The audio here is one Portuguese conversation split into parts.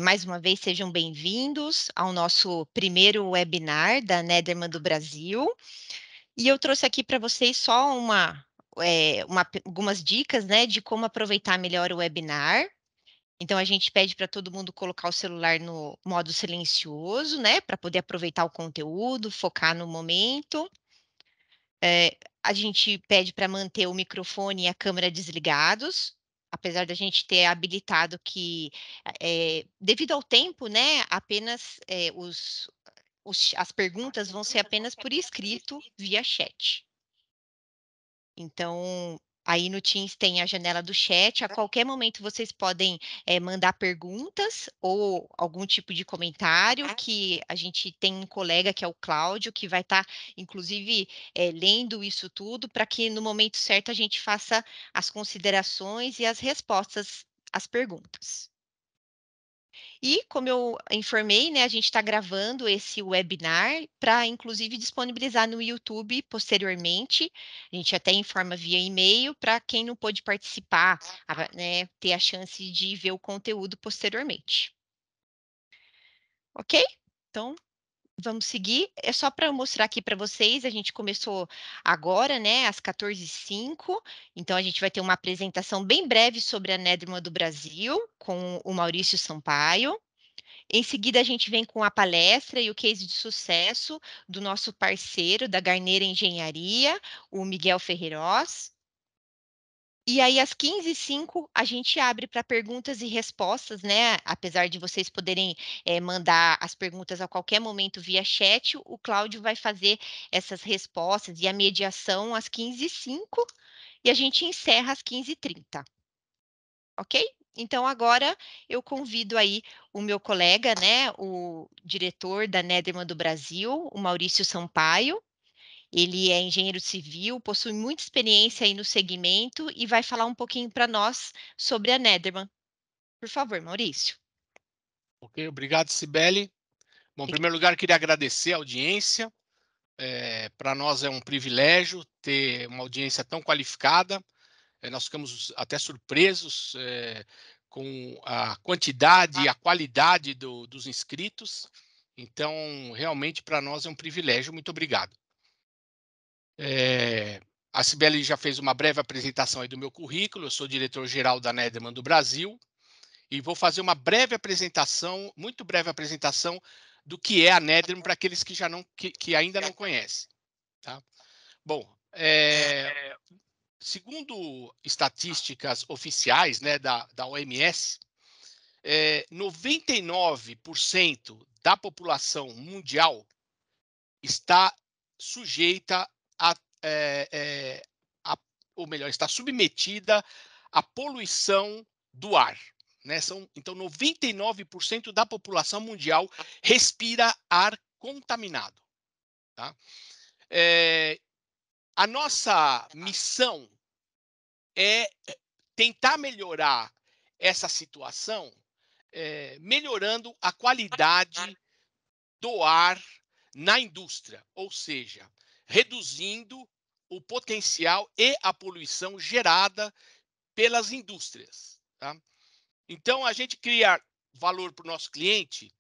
Mais uma vez, sejam bem-vindos ao nosso primeiro webinar da Nederman do Brasil. E eu trouxe aqui para vocês só algumas dicas, né, de como aproveitar melhor o webinar. Então, a gente pede para todo mundo colocar o celular no modo silencioso, né, para poder aproveitar o conteúdo, focar no momento. A gente pede para manter o microfone e a câmera desligados, apesar da gente ter habilitado que, devido ao tempo, né, apenas as perguntas vão ser apenas por escrito via chat. Então, aí no Teams tem a janela do chat. A qualquer momento vocês podem mandar perguntas ou algum tipo de comentário, que a gente tem um colega que é o Cláudio, que vai estar, inclusive, lendo isso tudo, para que no momento certo a gente faça as considerações e as respostas às perguntas. E, como eu informei, né, a gente está gravando esse webinar para, inclusive, disponibilizar no YouTube posteriormente. A gente até informa via e-mail para quem não pôde participar, né, ter a chance de ver o conteúdo posteriormente. Ok? Então, vamos seguir. É só para eu mostrar aqui para vocês, a gente começou agora, né, às 14h05. Então, a gente vai ter uma apresentação bem breve sobre a Nederman do Brasil, com o Maurício Sampaio. Em seguida, a gente vem com a palestra e o case de sucesso do nosso parceiro da Garneira Engenharia, o Miguel Ferreiros. E aí, às 15h05, a gente abre para perguntas e respostas, né? Apesar de vocês poderem mandar as perguntas a qualquer momento via chat, o Cláudio vai fazer essas respostas e a mediação às 15h05 e a gente encerra às 15h30. Ok? Então, agora eu convido aí o meu colega, né, o diretor da Nederman do Brasil, o Maurício Sampaio. Ele é engenheiro civil, possui muita experiência aí no segmento e vai falar um pouquinho para nós sobre a Nederman. Por favor, Maurício. Ok, obrigado, Cibele. Bom, em primeiro lugar, queria agradecer a audiência. Para nós é um privilégio ter uma audiência tão qualificada. Nós ficamos até surpresos com a quantidade e a qualidade dos inscritos. Então, realmente, para nós é um privilégio. Muito obrigado. A Cibele já fez uma breve apresentação aí do meu currículo. Eu sou diretor-geral da Nederman do Brasil. E vou fazer uma breve apresentação, muito breve apresentação, do que é a Nederman para aqueles que ainda não conhecem. Tá? Bom, segundo estatísticas oficiais, né, da OMS, 99% da população mundial está sujeita a, ou melhor, está submetida à poluição do ar. Né? Então, 99% da população mundial respira ar contaminado. Tá? A nossa missão é tentar melhorar essa situação, melhorando a qualidade do ar na indústria, ou seja, reduzindo o potencial e a poluição gerada pelas indústrias. Tá? Então, a gente cria valor para o nosso cliente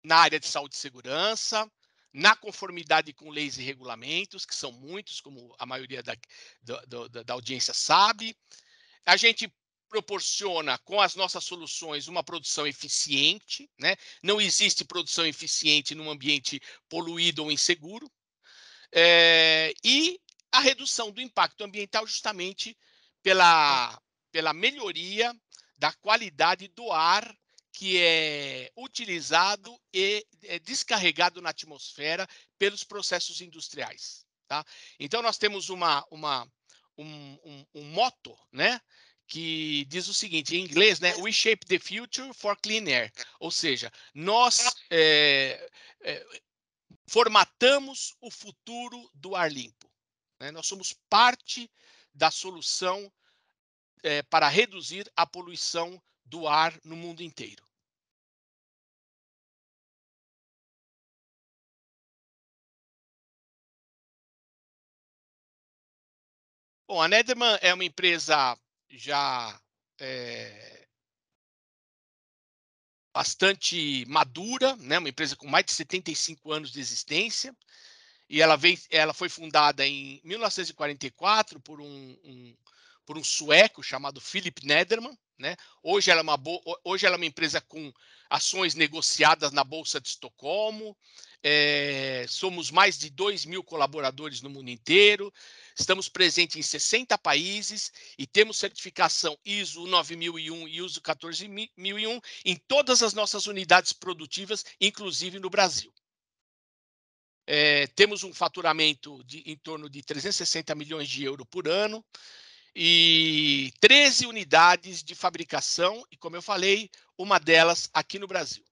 na área de saúde e segurança, na conformidade com leis e regulamentos, que são muitos, como a maioria da audiência sabe. A gente proporciona, com as nossas soluções, uma produção eficiente, né? Não existe produção eficiente num ambiente poluído ou inseguro. E a redução do impacto ambiental justamente pela melhoria da qualidade do ar que é utilizado e é descarregado na atmosfera pelos processos industriais. Tá? Então, nós temos um motto, né, que diz o seguinte, em inglês, né, We shape the future for clean air. Ou seja, nós formatamos o futuro do ar limpo. Né? Nós somos parte da solução para reduzir a poluição do ar no mundo inteiro. Bom, a Nederman é uma empresa já bastante madura, né, uma empresa com mais de 75 anos de existência, e ela foi fundada em 1944 por um sueco chamado Philip Nederman, né? Hoje ela é uma empresa com ações negociadas na Bolsa de Estocolmo. Somos mais de 2.000 colaboradores no mundo inteiro. Estamos presentes em 60 países e temos certificação ISO 9001 e ISO 14001 em todas as nossas unidades produtivas, inclusive no Brasil. Temos um faturamento em torno de 360 milhões de euros por ano e 13 unidades de fabricação, e como eu falei, uma delas aqui no Brasil.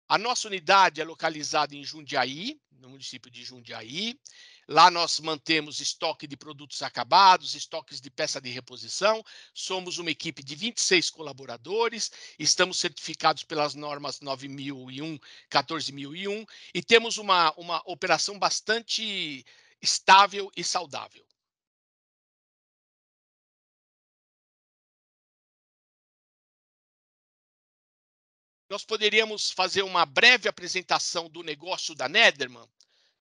A nossa unidade é localizada em Jundiaí, no município de Jundiaí. Lá nós mantemos estoque de produtos acabados, estoques de peça de reposição. Somos uma equipe de 26 colaboradores, estamos certificados pelas normas 9001, 14001 e temos uma operação bastante estável e saudável. Nós poderíamos fazer uma breve apresentação do negócio da Nederman,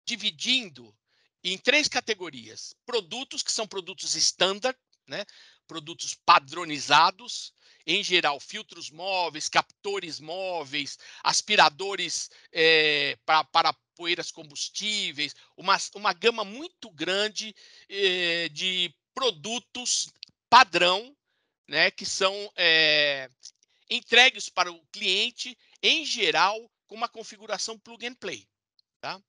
dividindo em 3 categorias: produtos que são produtos standard, né? Produtos padronizados, em geral, filtros móveis, captores móveis, aspiradores para poeiras combustíveis, uma gama muito grande de produtos padrão, né? Que são entregues para o cliente, em geral, com uma configuração plug and play. Tá?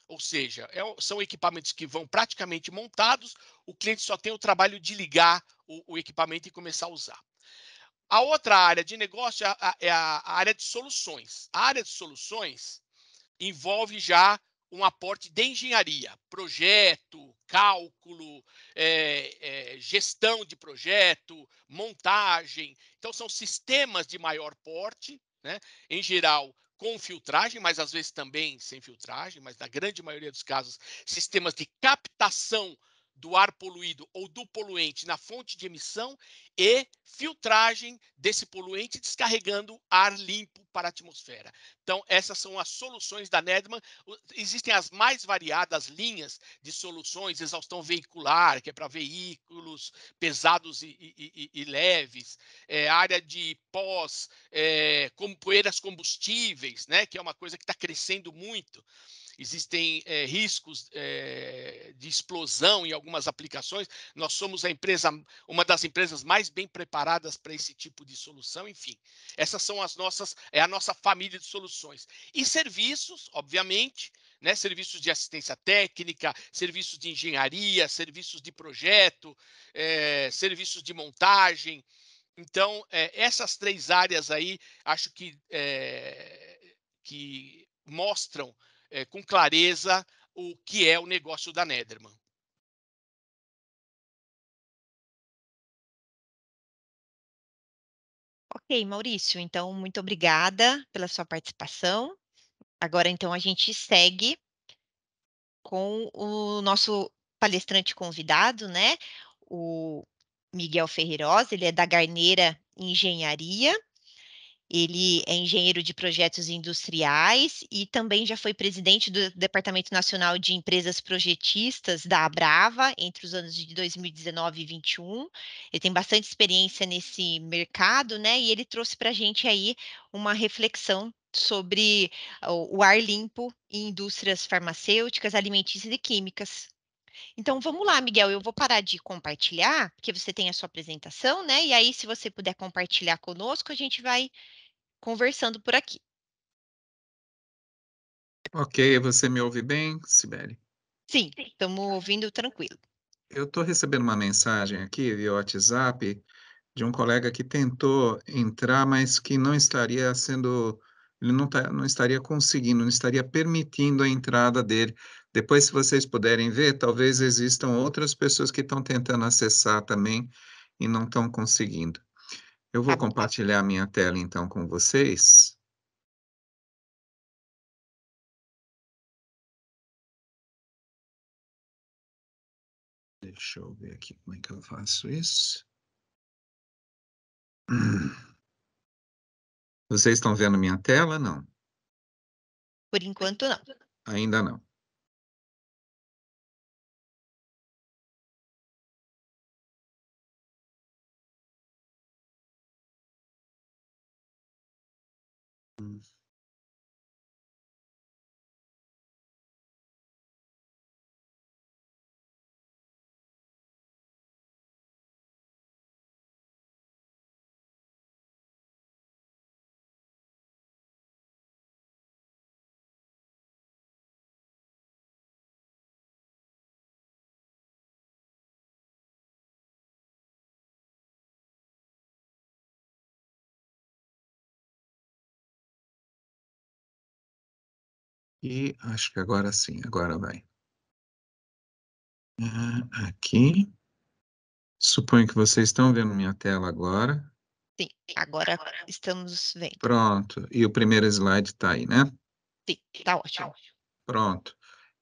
Ou seja, são equipamentos que vão praticamente montados, o cliente só tem o trabalho de ligar o equipamento e começar a usar. A outra área de negócio é a área de soluções. A área de soluções envolve já um aporte de engenharia, projeto, cálculo, gestão de projeto, montagem. Então, são sistemas de maior porte, né? Em geral, com filtragem, mas às vezes também sem filtragem, mas na grande maioria dos casos, sistemas de captação do ar poluído ou do poluente na fonte de emissão e filtragem desse poluente descarregando ar limpo para a atmosfera. Então, essas são as soluções da Nederman. Existem as mais variadas linhas de soluções, exaustão veicular, que é para veículos pesados e leves, área de pós, como poeiras combustíveis, né, que é uma coisa que está crescendo muito. Existem riscos de explosão em algumas aplicações. Nós somos uma das empresas mais bem preparadas para esse tipo de solução. Enfim, essas são a nossa família de soluções. E serviços, obviamente, né, serviços de assistência técnica, serviços de engenharia, serviços de projeto, serviços de montagem. Então, essas 3 áreas aí, acho que mostram com clareza o que é o negócio da Nederman. Ok, Maurício, então muito obrigada pela sua participação. Agora, então, a gente segue com o nosso palestrante convidado, né? O Miguel Ferreirosa, ele é da Garneira Engenharia. Ele é engenheiro de projetos industriais e também já foi presidente do Departamento Nacional de Empresas Projetistas da Abrava entre os anos de 2019 e 2021. Ele tem bastante experiência nesse mercado, né? E ele trouxe para a gente aí uma reflexão sobre o ar limpo em indústrias farmacêuticas, alimentícias e químicas. Então, vamos lá, Miguel. Eu vou parar de compartilhar, porque você tem a sua apresentação, né? E aí, se você puder compartilhar conosco, a gente vai conversando por aqui. Ok, você me ouve bem, Sibeli? Sim, estamos ouvindo tranquilo. Eu estou recebendo uma mensagem aqui via WhatsApp de um colega que tentou entrar, mas que não estaria sendo, ele não estaria conseguindo, não estaria permitindo a entrada dele. Depois, se vocês puderem ver, talvez existam outras pessoas que estão tentando acessar também e não estão conseguindo. Eu Tá vou bom. compartilhar a minha tela então com vocês. Deixa eu ver aqui como é que eu faço isso. Vocês estão vendo minha tela? Não, Por enquanto, não. ainda não. E acho que agora sim, agora vai. Aqui. Suponho que vocês estão vendo minha tela agora. Sim, agora estamos vendo. Pronto. E o primeiro slide está aí, né? Sim, tá ótimo. Pronto.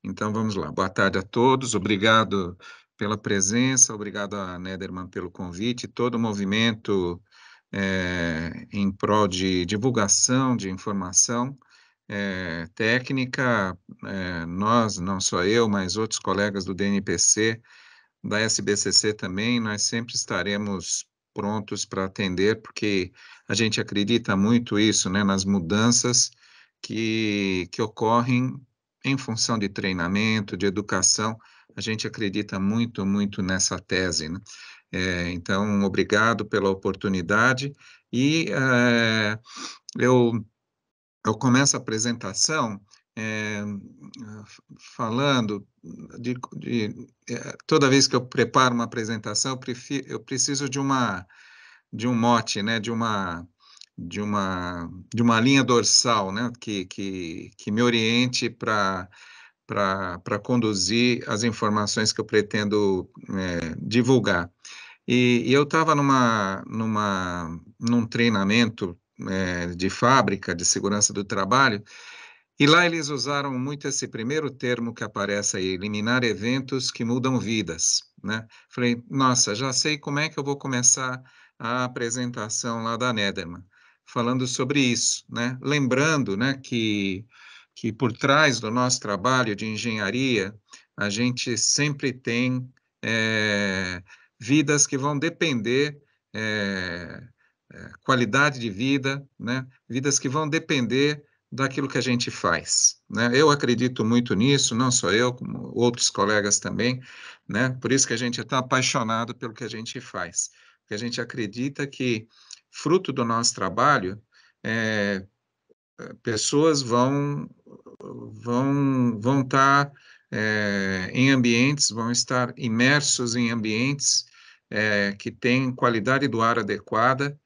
Então vamos lá. Boa tarde a todos. Obrigado pela presença, obrigado a Nederman pelo convite, todo o movimento em prol de divulgação de informação técnica. Nós, não só eu, mas outros colegas do DNPC, da SBCC também, nós sempre estaremos prontos para atender, porque a gente acredita muito isso, né, nas mudanças que ocorrem em função de treinamento, de educação. A gente acredita muito, muito nessa tese, né? Então, obrigado pela oportunidade e eu eu começo a apresentação falando toda vez que eu preparo uma apresentação, eu preciso de um mote, né, de uma linha dorsal, né, que me oriente para conduzir as informações que eu pretendo divulgar. E eu estava num treinamento de fábrica de segurança do trabalho, e lá eles usaram muito esse primeiro termo que aparece aí, eliminar eventos que mudam vidas, né? Falei, nossa, já sei como é que eu vou começar a apresentação lá da Nederman, falando sobre isso, né? Lembrando, né, que por trás do nosso trabalho de engenharia, a gente sempre tem vidas que vão depender, qualidade de vida, né? Vidas que vão depender daquilo que a gente faz, né? Eu acredito muito nisso, não só eu, como outros colegas também, né? Por isso que a gente é tão apaixonado pelo que a gente faz, porque a gente acredita que, fruto do nosso trabalho, pessoas vão estar em ambientes, vão estar imersos em ambientes que têm qualidade do ar adequada,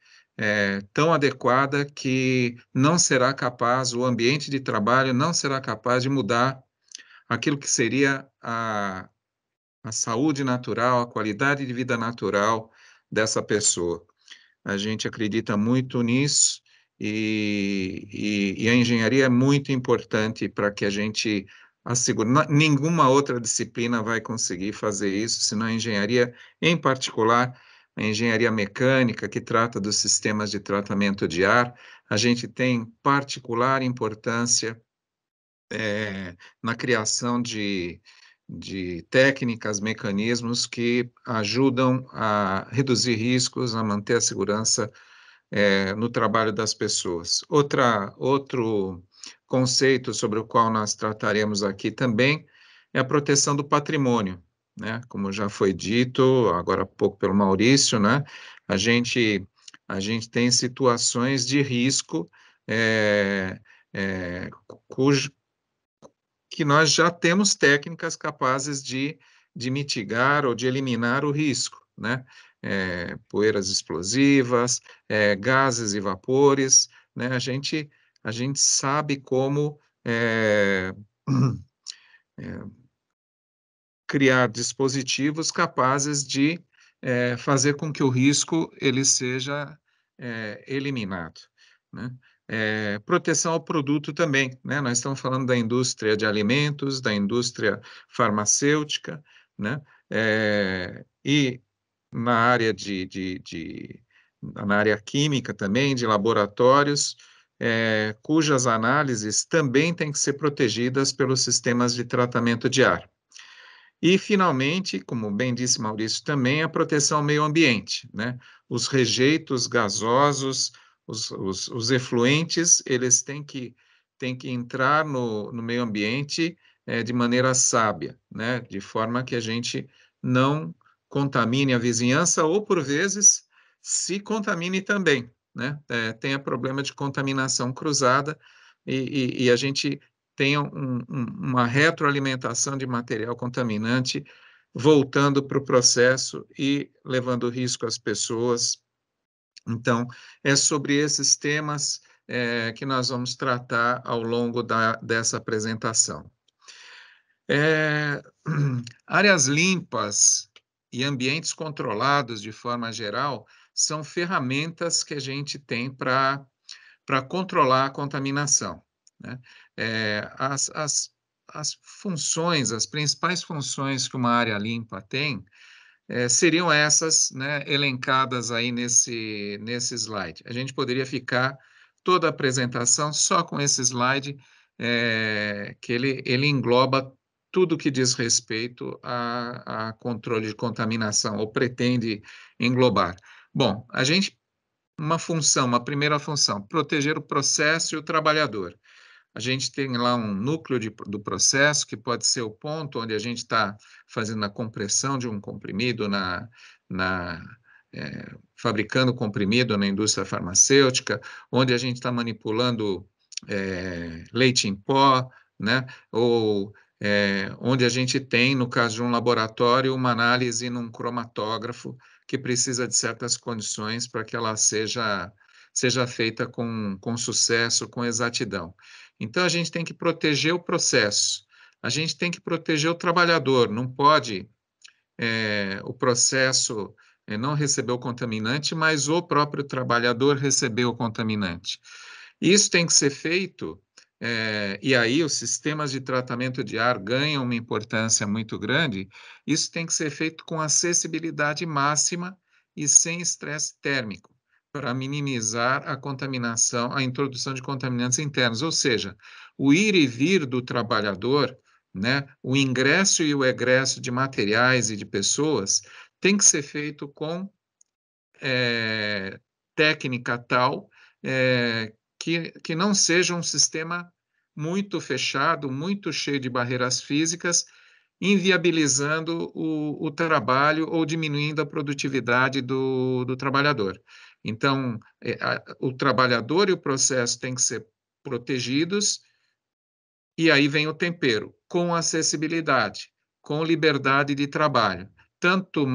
tão adequada que não será capaz, o ambiente de trabalho não será capaz de mudar aquilo que seria a saúde natural, a qualidade de vida natural dessa pessoa. A gente acredita muito nisso e a engenharia é muito importante para que a gente assegure. Nenhuma outra disciplina vai conseguir fazer isso, senão a engenharia, em particular, a engenharia mecânica, que trata dos sistemas de tratamento de ar, a gente tem particular importância na criação de técnicas, mecanismos que ajudam a reduzir riscos, a manter a segurança no trabalho das pessoas. Outro conceito sobre o qual nós trataremos aqui também é a proteção do patrimônio, né? Como já foi dito agora há pouco pelo Maurício, né? A gente, a gente tem situações de risco é, é, cujo, que nós já temos técnicas capazes de mitigar ou de eliminar o risco, né? Poeiras explosivas, gases e vapores, né? A gente sabe como criar dispositivos capazes de fazer com que o risco ele seja eliminado, né? Proteção ao produto também, né? Nós estamos falando da indústria de alimentos, da indústria farmacêutica, né? E na área na área química também, de laboratórios, cujas análises também têm que ser protegidas pelos sistemas de tratamento de ar. E, finalmente, como bem disse Maurício também, a proteção ao meio ambiente, né? Os rejeitos gasosos, os efluentes, eles têm que entrar no meio ambiente de maneira sábia, né? De forma que a gente não contamine a vizinhança ou, por vezes, se contamine também, né? Tenha problema de contaminação cruzada e a gente tenha uma retroalimentação de material contaminante voltando para o processo e levando risco às pessoas. Então, é sobre esses temas que nós vamos tratar ao longo dessa apresentação. Áreas limpas e ambientes controlados, de forma geral, são ferramentas que a gente tem para controlar a contaminação, né? As funções, as principais funções que uma área limpa tem, seriam essas, né, elencadas aí nesse slide. A gente poderia ficar toda a apresentação só com esse slide, que ele engloba tudo que diz respeito a controle de contaminação, ou pretende englobar. Bom, uma primeira função, proteger o processo e o trabalhador. A gente tem lá um núcleo do processo, que pode ser o ponto onde a gente está fazendo a compressão de um comprimido, fabricando comprimido na indústria farmacêutica, onde a gente está manipulando leite em pó, né? Ou onde a gente tem, no caso de um laboratório, uma análise num cromatógrafo, que precisa de certas condições para que ela seja feita com sucesso, com exatidão. Então, a gente tem que proteger o processo, a gente tem que proteger o trabalhador, não pode o processo não receber o contaminante, mas o próprio trabalhador receber o contaminante. Isso tem que ser feito, e aí os sistemas de tratamento de ar ganham uma importância muito grande. Isso tem que ser feito com acessibilidade máxima e sem estresse térmico, para minimizar a contaminação, a introdução de contaminantes internos, ou seja, o ir e vir do trabalhador, né, o ingresso e o egresso de materiais e de pessoas tem que ser feito com técnica tal que não seja um sistema muito fechado, muito cheio de barreiras físicas, inviabilizando o trabalho ou diminuindo a produtividade do trabalhador. Então, o trabalhador e o processo têm que ser protegidos, e aí vem o tempero, com acessibilidade, com liberdade de trabalho. Tanto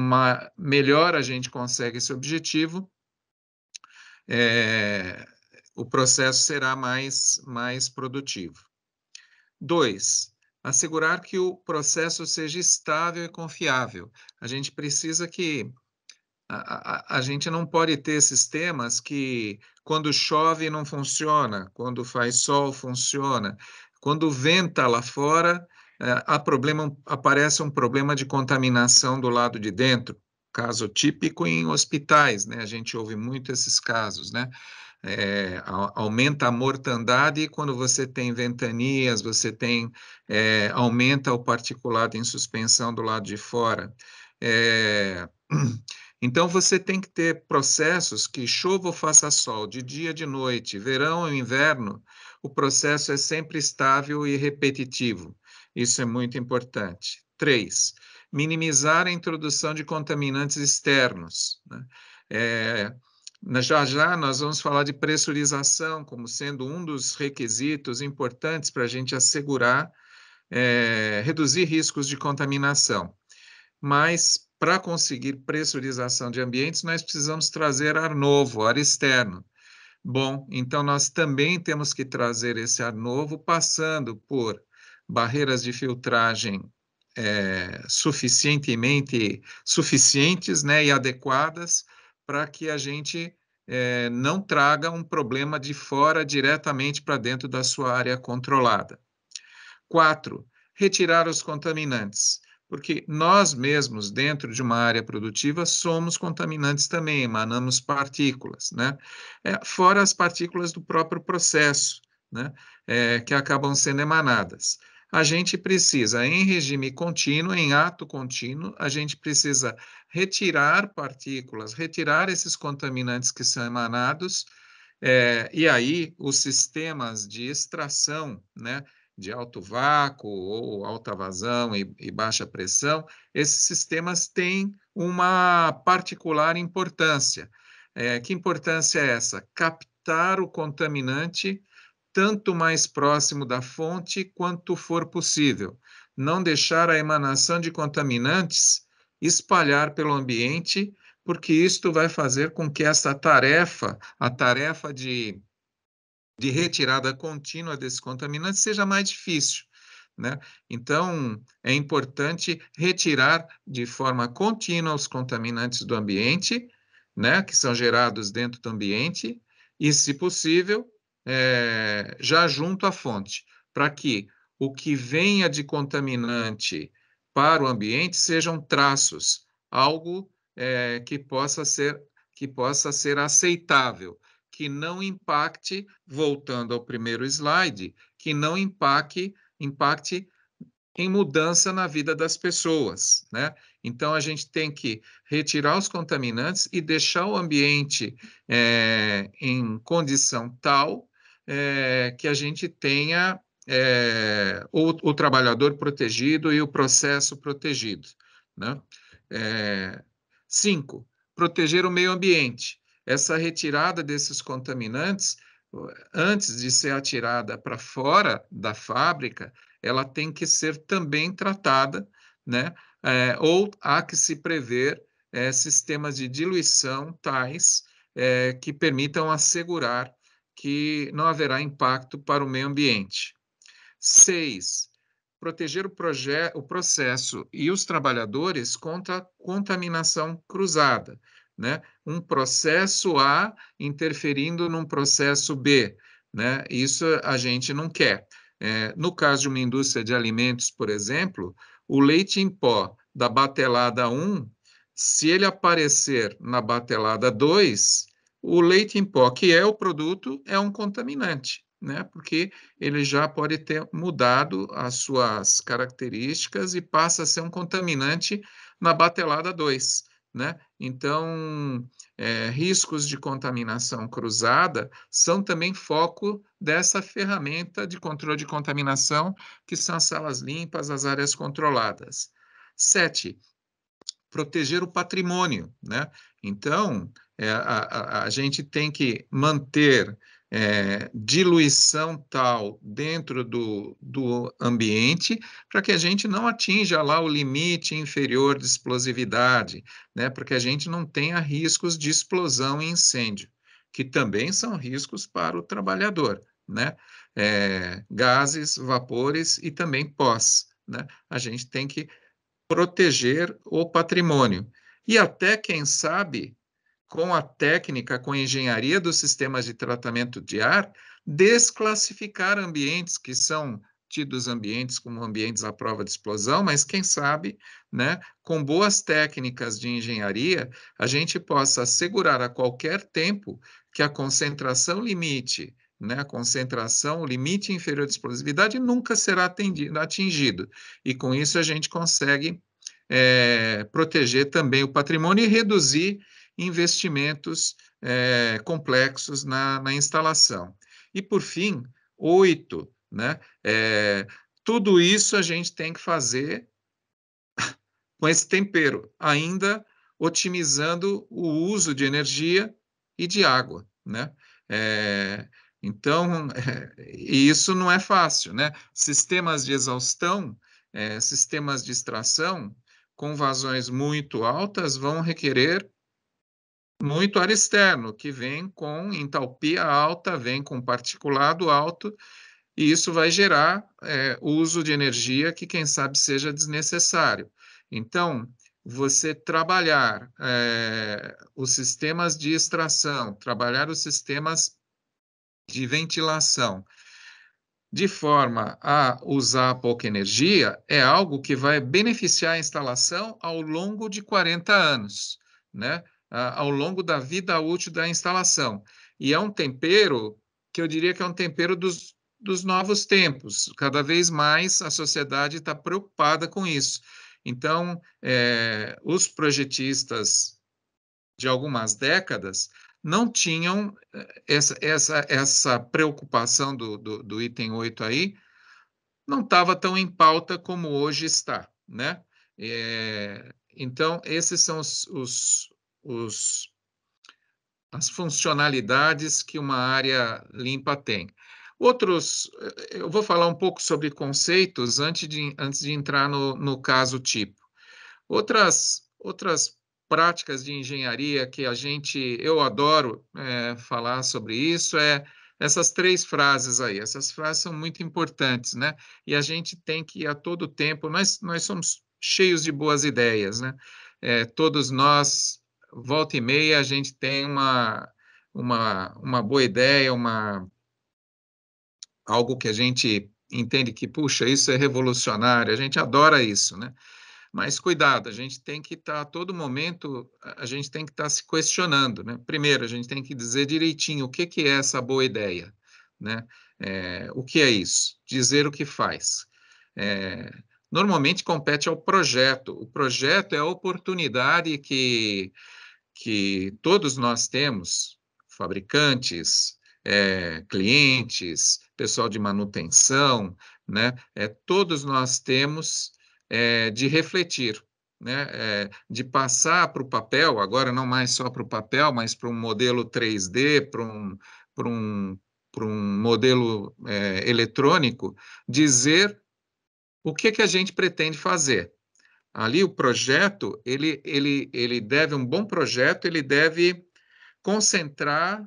melhor a gente consegue esse objetivo, o processo será mais produtivo. 2, assegurar que o processo seja estável e confiável. A gente precisa que a gente não pode ter sistemas que, quando chove, não funciona, quando faz sol, funciona. Quando venta lá fora, aparece um problema de contaminação do lado de dentro. Caso típico em hospitais, né? A gente ouve muito esses casos, né? Aumenta a mortandade quando você tem ventanias, aumenta o particulado em suspensão do lado de fora. Então, você tem que ter processos que chova ou faça sol, de dia, de noite, verão ou inverno, o processo é sempre estável e repetitivo. Isso é muito importante. 3, minimizar a introdução de contaminantes externos, né? Já nós vamos falar de pressurização como sendo um dos requisitos importantes para a gente assegurar, reduzir riscos de contaminação. Mas, para conseguir pressurização de ambientes, nós precisamos trazer ar novo, ar externo. Bom, então nós também temos que trazer esse ar novo passando por barreiras de filtragem suficientes, né, e adequadas para que a gente não traga um problema de fora diretamente para dentro da sua área controlada. 4, retirar os contaminantes. Porque nós mesmos, dentro de uma área produtiva, somos contaminantes também, emanamos partículas, né? Fora as partículas do próprio processo, né? Que acabam sendo emanadas. A gente precisa, em regime contínuo, em ato contínuo, a gente precisa retirar partículas, retirar esses contaminantes que são emanados, e aí os sistemas de extração, né, de alto vácuo ou alta vazão e baixa pressão, esses sistemas têm uma particular importância. Que importância é essa? Captar o contaminante tanto mais próximo da fonte quanto for possível. Não deixar a emanação de contaminantes espalhar pelo ambiente, porque isto vai fazer com que essa tarefa, a tarefa de retirada contínua desses contaminantes, seja mais difícil, né? Então, é importante retirar de forma contínua os contaminantes do ambiente, né, que são gerados dentro do ambiente, e, se possível, já junto à fonte, para que o que venha de contaminante para o ambiente sejam traços, algo que possa ser aceitável, que não impacte, voltando ao primeiro slide, que não impacte em mudança na vida das pessoas, né? Então, a gente tem que retirar os contaminantes e deixar o ambiente em condição tal que a gente tenha o trabalhador protegido e o processo protegido, né? 5, proteger o meio ambiente. Essa retirada desses contaminantes, antes de ser atirada para fora da fábrica, ela tem que ser também tratada, né? Ou há que se prever sistemas de diluição tais que permitam assegurar que não haverá impacto para o meio ambiente. 6, proteger o processo e os trabalhadores contra contaminação cruzada, né? Um processo A interferindo num processo B, né? Isso a gente não quer. No caso de uma indústria de alimentos, por exemplo, o leite em pó da batelada 1, se ele aparecer na batelada 2, o leite em pó, que é o produto, é um contaminante, né? Porque ele já pode ter mudado as suas características e passa a ser um contaminante na batelada 2, né? Então, riscos de contaminação cruzada são também foco dessa ferramenta de controle de contaminação, que são as salas limpas, as áreas controladas. 7, proteger o patrimônio, né? Então, a gente tem que manter diluição tal dentro do ambiente para que a gente não atinja lá o limite inferior de explosividade, né? Para que a gente não tenha riscos de explosão e incêndio, que também são riscos para o trabalhador, né? Gases, vapores e também pós, né? A gente tem que proteger o patrimônio. E até, quem sabe, com a técnica, com a engenharia dos sistemas de tratamento de ar, desclassificar ambientes que são tidos ambientes como ambientes à prova de explosão, mas quem sabe, né, com boas técnicas de engenharia, a gente possa assegurar a qualquer tempo que a concentração limite, né, a concentração, o limite inferior de explosividade nunca será atingido. E com isso a gente consegue proteger também o patrimônio e reduzir investimentos complexos na instalação. E, por fim, 8, né? Tudo isso a gente tem que fazer com esse tempero, ainda otimizando o uso de energia e de água, né? Então, isso não é fácil, né? Sistemas de exaustão, sistemas de extração, com vazões muito altas, vão requerer muito ar externo, que vem com entalpia alta, vem com particulado alto, e isso vai gerar uso de energia que, quem sabe, seja desnecessário. Então, você trabalhar os sistemas de extração, trabalhar os sistemas de ventilação, de forma a usar pouca energia, é algo que vai beneficiar a instalação ao longo de 40 anos, né? Ao longo da vida útil da instalação. E é um tempero que eu diria que é um tempero dos novos tempos. Cada vez mais a sociedade está preocupada com isso. Então, os projetistas de algumas décadas não tinham essa preocupação do item 8 aí, não estava tão em pauta como hoje está, né? Então, esses são as funcionalidades que uma área limpa tem. Eu vou falar um pouco sobre conceitos antes de entrar no caso tipo. Outras práticas de engenharia que eu adoro falar sobre isso, essas 3 frases aí. Essas frases são muito importantes, né? E a gente tem que, a todo tempo, nós somos cheios de boas ideias, né? Todos nós, volta e meia, a gente tem uma boa ideia, algo que a gente entende que, puxa, isso é revolucionário, a gente adora isso, né? Mas cuidado, a gente tem que estar a todo momento, a gente tem que estar se questionando, né? Primeiro, a gente tem que dizer direitinho o que é essa boa ideia, né? O que é isso? Dizer o que faz. É, Normalmente compete ao projeto. O projeto é a oportunidade que todos nós temos, fabricantes, clientes, pessoal de manutenção, né? Todos nós temos de refletir, né? De passar para o papel, agora não mais só para o papel, mas para um modelo 3D, para um, para um modelo eletrônico, dizer o que a gente pretende fazer. Ali o projeto, um bom projeto, ele deve concentrar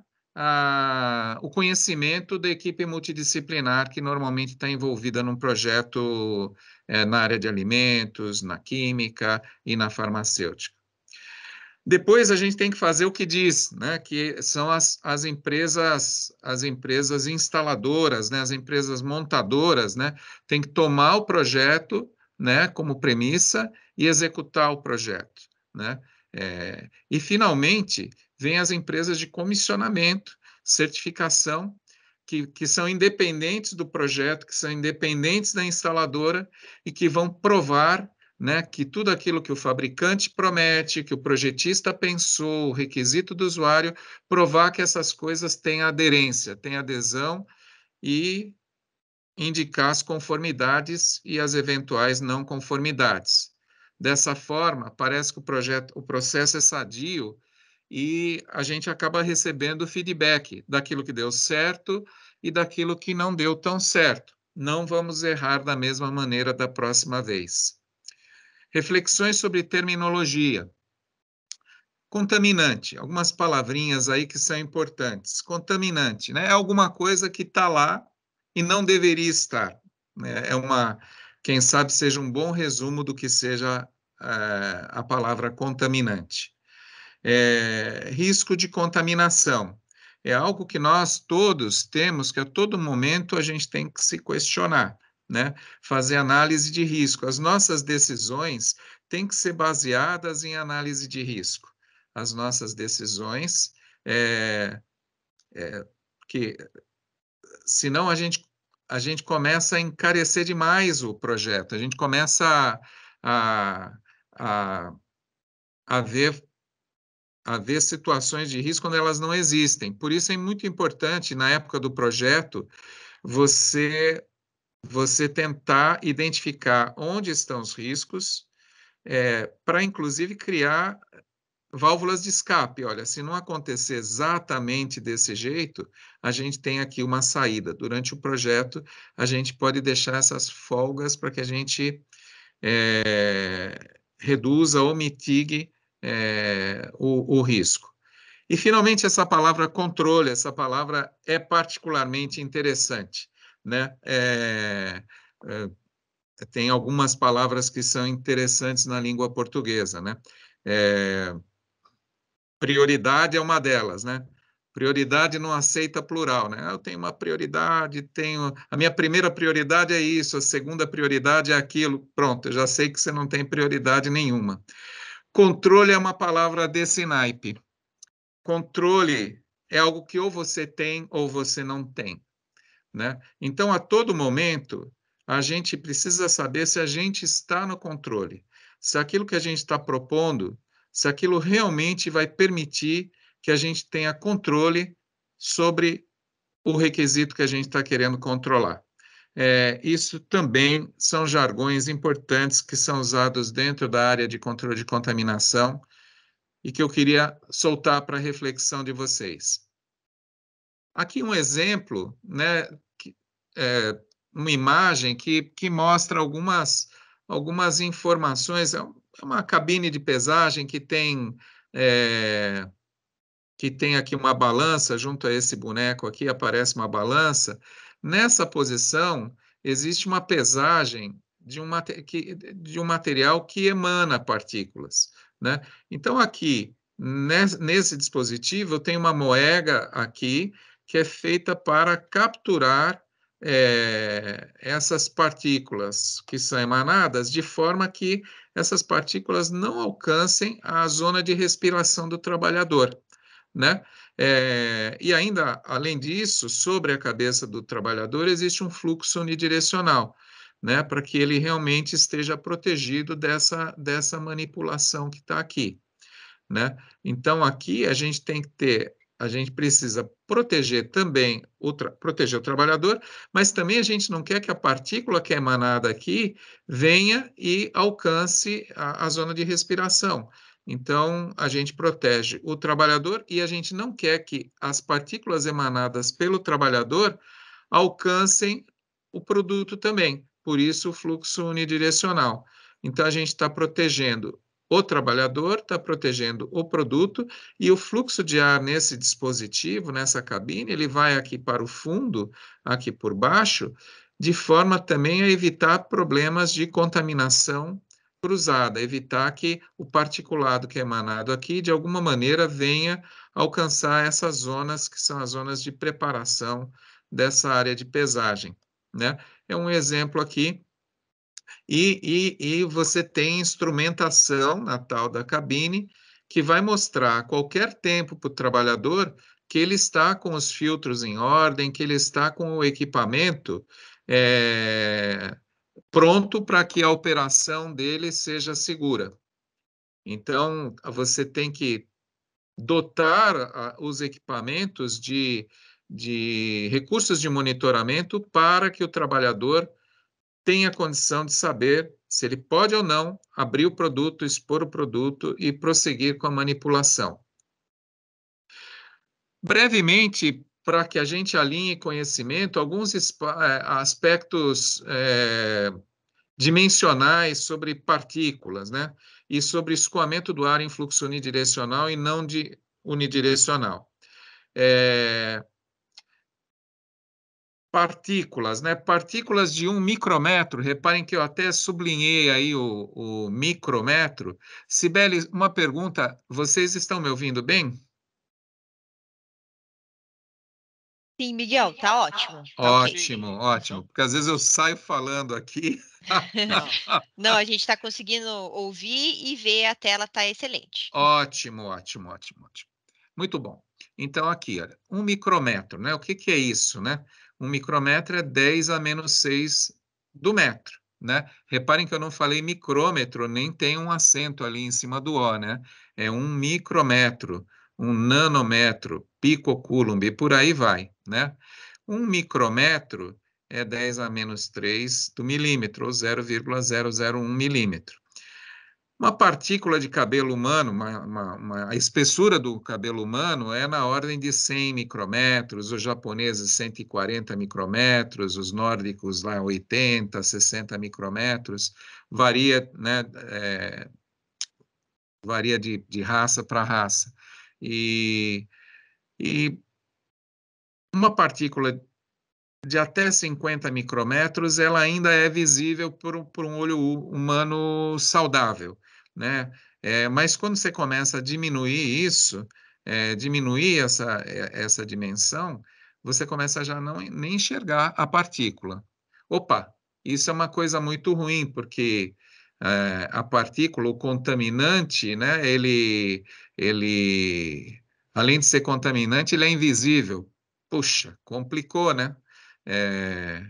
o conhecimento da equipe multidisciplinar que normalmente está envolvida num projeto na área de alimentos, na química e na farmacêutica. Depois a gente tem que fazer o que diz, né, que são as empresas instaladoras, né, as empresas montadoras, né, tem que tomar o projeto, né, como premissa e executar o projeto, né? E finalmente vem as empresas de comissionamento, certificação, que são independentes do projeto, que são independentes da instaladora e que vão provar, né, que tudo aquilo que o fabricante promete, que o projetista pensou, o requisito do usuário, provar que essas coisas têm aderência, têm adesão e indicar as conformidades e as eventuais não conformidades. Dessa forma, parece que o processo é sadio e a gente acaba recebendo feedback daquilo que deu certo e daquilo que não deu tão certo. Não vamos errar da mesma maneira da próxima vez. Reflexões sobre terminologia. Contaminante, algumas palavrinhas aí que são importantes. Contaminante, né? É alguma coisa que está lá e não deveria estar, né? Quem sabe seja um bom resumo do que seja a palavra contaminante. Risco de contaminação. É algo que nós todos temos, que a todo momento a gente tem que se questionar, né? Fazer análise de risco. As nossas decisões têm que ser baseadas em análise de risco. As nossas decisões, que senão a gente começa a encarecer demais o projeto, a gente começa a, a, a ver situações de risco quando elas não existem. Por isso é muito importante, na época do projeto, você tentar identificar onde estão os riscos, para, inclusive, criar válvulas de escape. Olha, se não acontecer exatamente desse jeito, a gente tem aqui uma saída. Durante o projeto, a gente pode deixar essas folgas para que a gente reduza ou mitigue o risco. E, finalmente, essa palavra controle, essa palavra é particularmente interessante, né? Tem algumas palavras que são interessantes na língua portuguesa, né? Prioridade é uma delas, né? Prioridade não aceita plural, né? Eu tenho uma prioridade, a minha primeira prioridade é isso, a segunda prioridade é aquilo. Pronto, eu já sei que você não tem prioridade nenhuma. Controle é uma palavra desse naipe. Controle é algo que ou você tem ou você não tem, né? Então, a todo momento, a gente precisa saber se a gente está no controle, se aquilo que a gente está propondo, se aquilo realmente vai permitir que a gente tenha controle sobre o requisito que a gente está querendo controlar. Isso também são jargões importantes que são usados dentro da área de controle de contaminação e que eu queria soltar para a reflexão de vocês. Aqui um exemplo, né, uma imagem que mostra algumas informações. É uma cabine de pesagem que tem aqui uma balança, junto a esse boneco aqui aparece uma balança. Nessa posição, existe uma pesagem de um material que emana partículas, né? Então, aqui, nesse dispositivo, eu tenho uma moega aqui que é feita para capturar essas partículas que são emanadas, de forma que essas partículas não alcancem a zona de respiração do trabalhador, né? E ainda, além disso, sobre a cabeça do trabalhador existe um fluxo unidirecional, né? Para que ele realmente esteja protegido dessa manipulação que está aqui, né? Então, aqui a gente precisa proteger também proteger o trabalhador, mas também a gente não quer que a partícula que é emanada aqui venha e alcance a zona de respiração. Então, a gente protege o trabalhador e a gente não quer que as partículas emanadas pelo trabalhador alcancem o produto também. Por isso, o fluxo unidirecional. Então, a gente está protegendo o trabalhador, está protegendo o produto, e o fluxo de ar nesse dispositivo, nessa cabine, ele vai aqui para o fundo, aqui por baixo, de forma também a evitar problemas de contaminação cruzada, evitar que o particulado que é emanado aqui, de alguma maneira, venha alcançar essas zonas que são as zonas de preparação dessa área de pesagem, né? É um exemplo aqui. E você tem instrumentação na tal da cabine que vai mostrar a qualquer tempo para o trabalhador que ele está com os filtros em ordem, que ele está com o equipamento pronto para que a operação dele seja segura. Então, você tem que dotar os equipamentos de recursos de monitoramento para que o trabalhador tenha condição de saber se ele pode ou não abrir o produto, expor o produto e prosseguir com a manipulação. Brevemente, para que a gente alinhe conhecimento, alguns aspectos dimensionais sobre partículas, né? E sobre escoamento do ar em fluxo unidirecional e não unidirecional. Partículas, né? Partículas de 1 micrômetro. Reparem que eu até sublinhei aí o micrômetro. Cibele, uma pergunta. Vocês estão me ouvindo bem? Sim, Miguel, tá ótimo. Tá ok. Ótimo, ótimo. Porque às vezes eu saio falando aqui. Não, a gente está conseguindo ouvir e ver, a tela tá excelente. Ótimo, ótimo, ótimo, ótimo. Muito bom. Então, aqui, olha, 1 micrômetro, né? O que é isso, né? 1 micrômetro é 10 a menos 6 do metro, né? Reparem que eu não falei micrômetro, nem tem um acento ali em cima do O, né? É 1 micrômetro, 1 nanômetro, picocoulomb, e por aí vai, né? 1 micrômetro é 10 a menos 3 do milímetro, ou 0,001 milímetro. Uma partícula de cabelo humano, a espessura do cabelo humano é na ordem de 100 micrômetros, os japoneses 140 micrômetros, os nórdicos lá 80, 60 micrômetros, varia, né, varia de raça para raça. E uma partícula de até 50 micrômetros, ela ainda é visível por um olho humano saudável, né? Mas quando você começa a diminuir isso, diminuir essa dimensão, você começa a já não nem enxergar a partícula. Opa, isso é uma coisa muito ruim, porque a partícula, o contaminante, né, além de ser contaminante, ele é invisível. Puxa, complicou, né? É,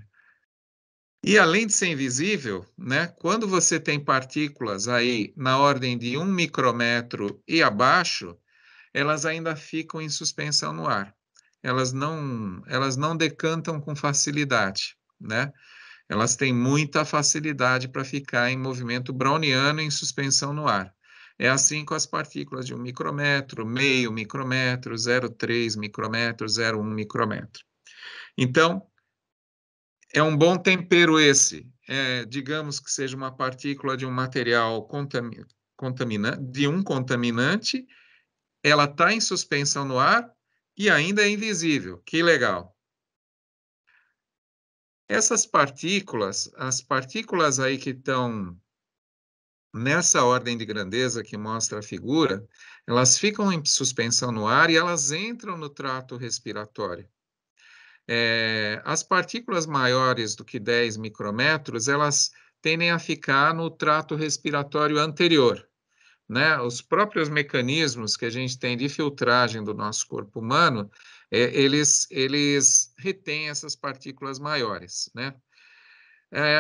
e além de ser invisível, né, quando você tem partículas aí na ordem de 1 micrômetro e abaixo, elas ainda ficam em suspensão no ar. Elas não decantam com facilidade, né? Elas têm muita facilidade para ficar em movimento browniano em suspensão no ar. É assim com as partículas de 1 micrômetro, meio micrômetro, 0,3 micrômetro, 0,1 micrômetro. Então, é um bom tempero esse. Digamos que seja uma partícula de um material de um contaminante, ela está em suspensão no ar e ainda é invisível. Que legal. Essas partículas, as partículas aí que estão nessa ordem de grandeza que mostra a figura, elas ficam em suspensão no ar e elas entram no trato respiratório. As partículas maiores do que 10 micrômetros, elas tendem a ficar no trato respiratório anterior, né? Os próprios mecanismos que a gente tem de filtragem do nosso corpo humano, eles retêm essas partículas maiores, né?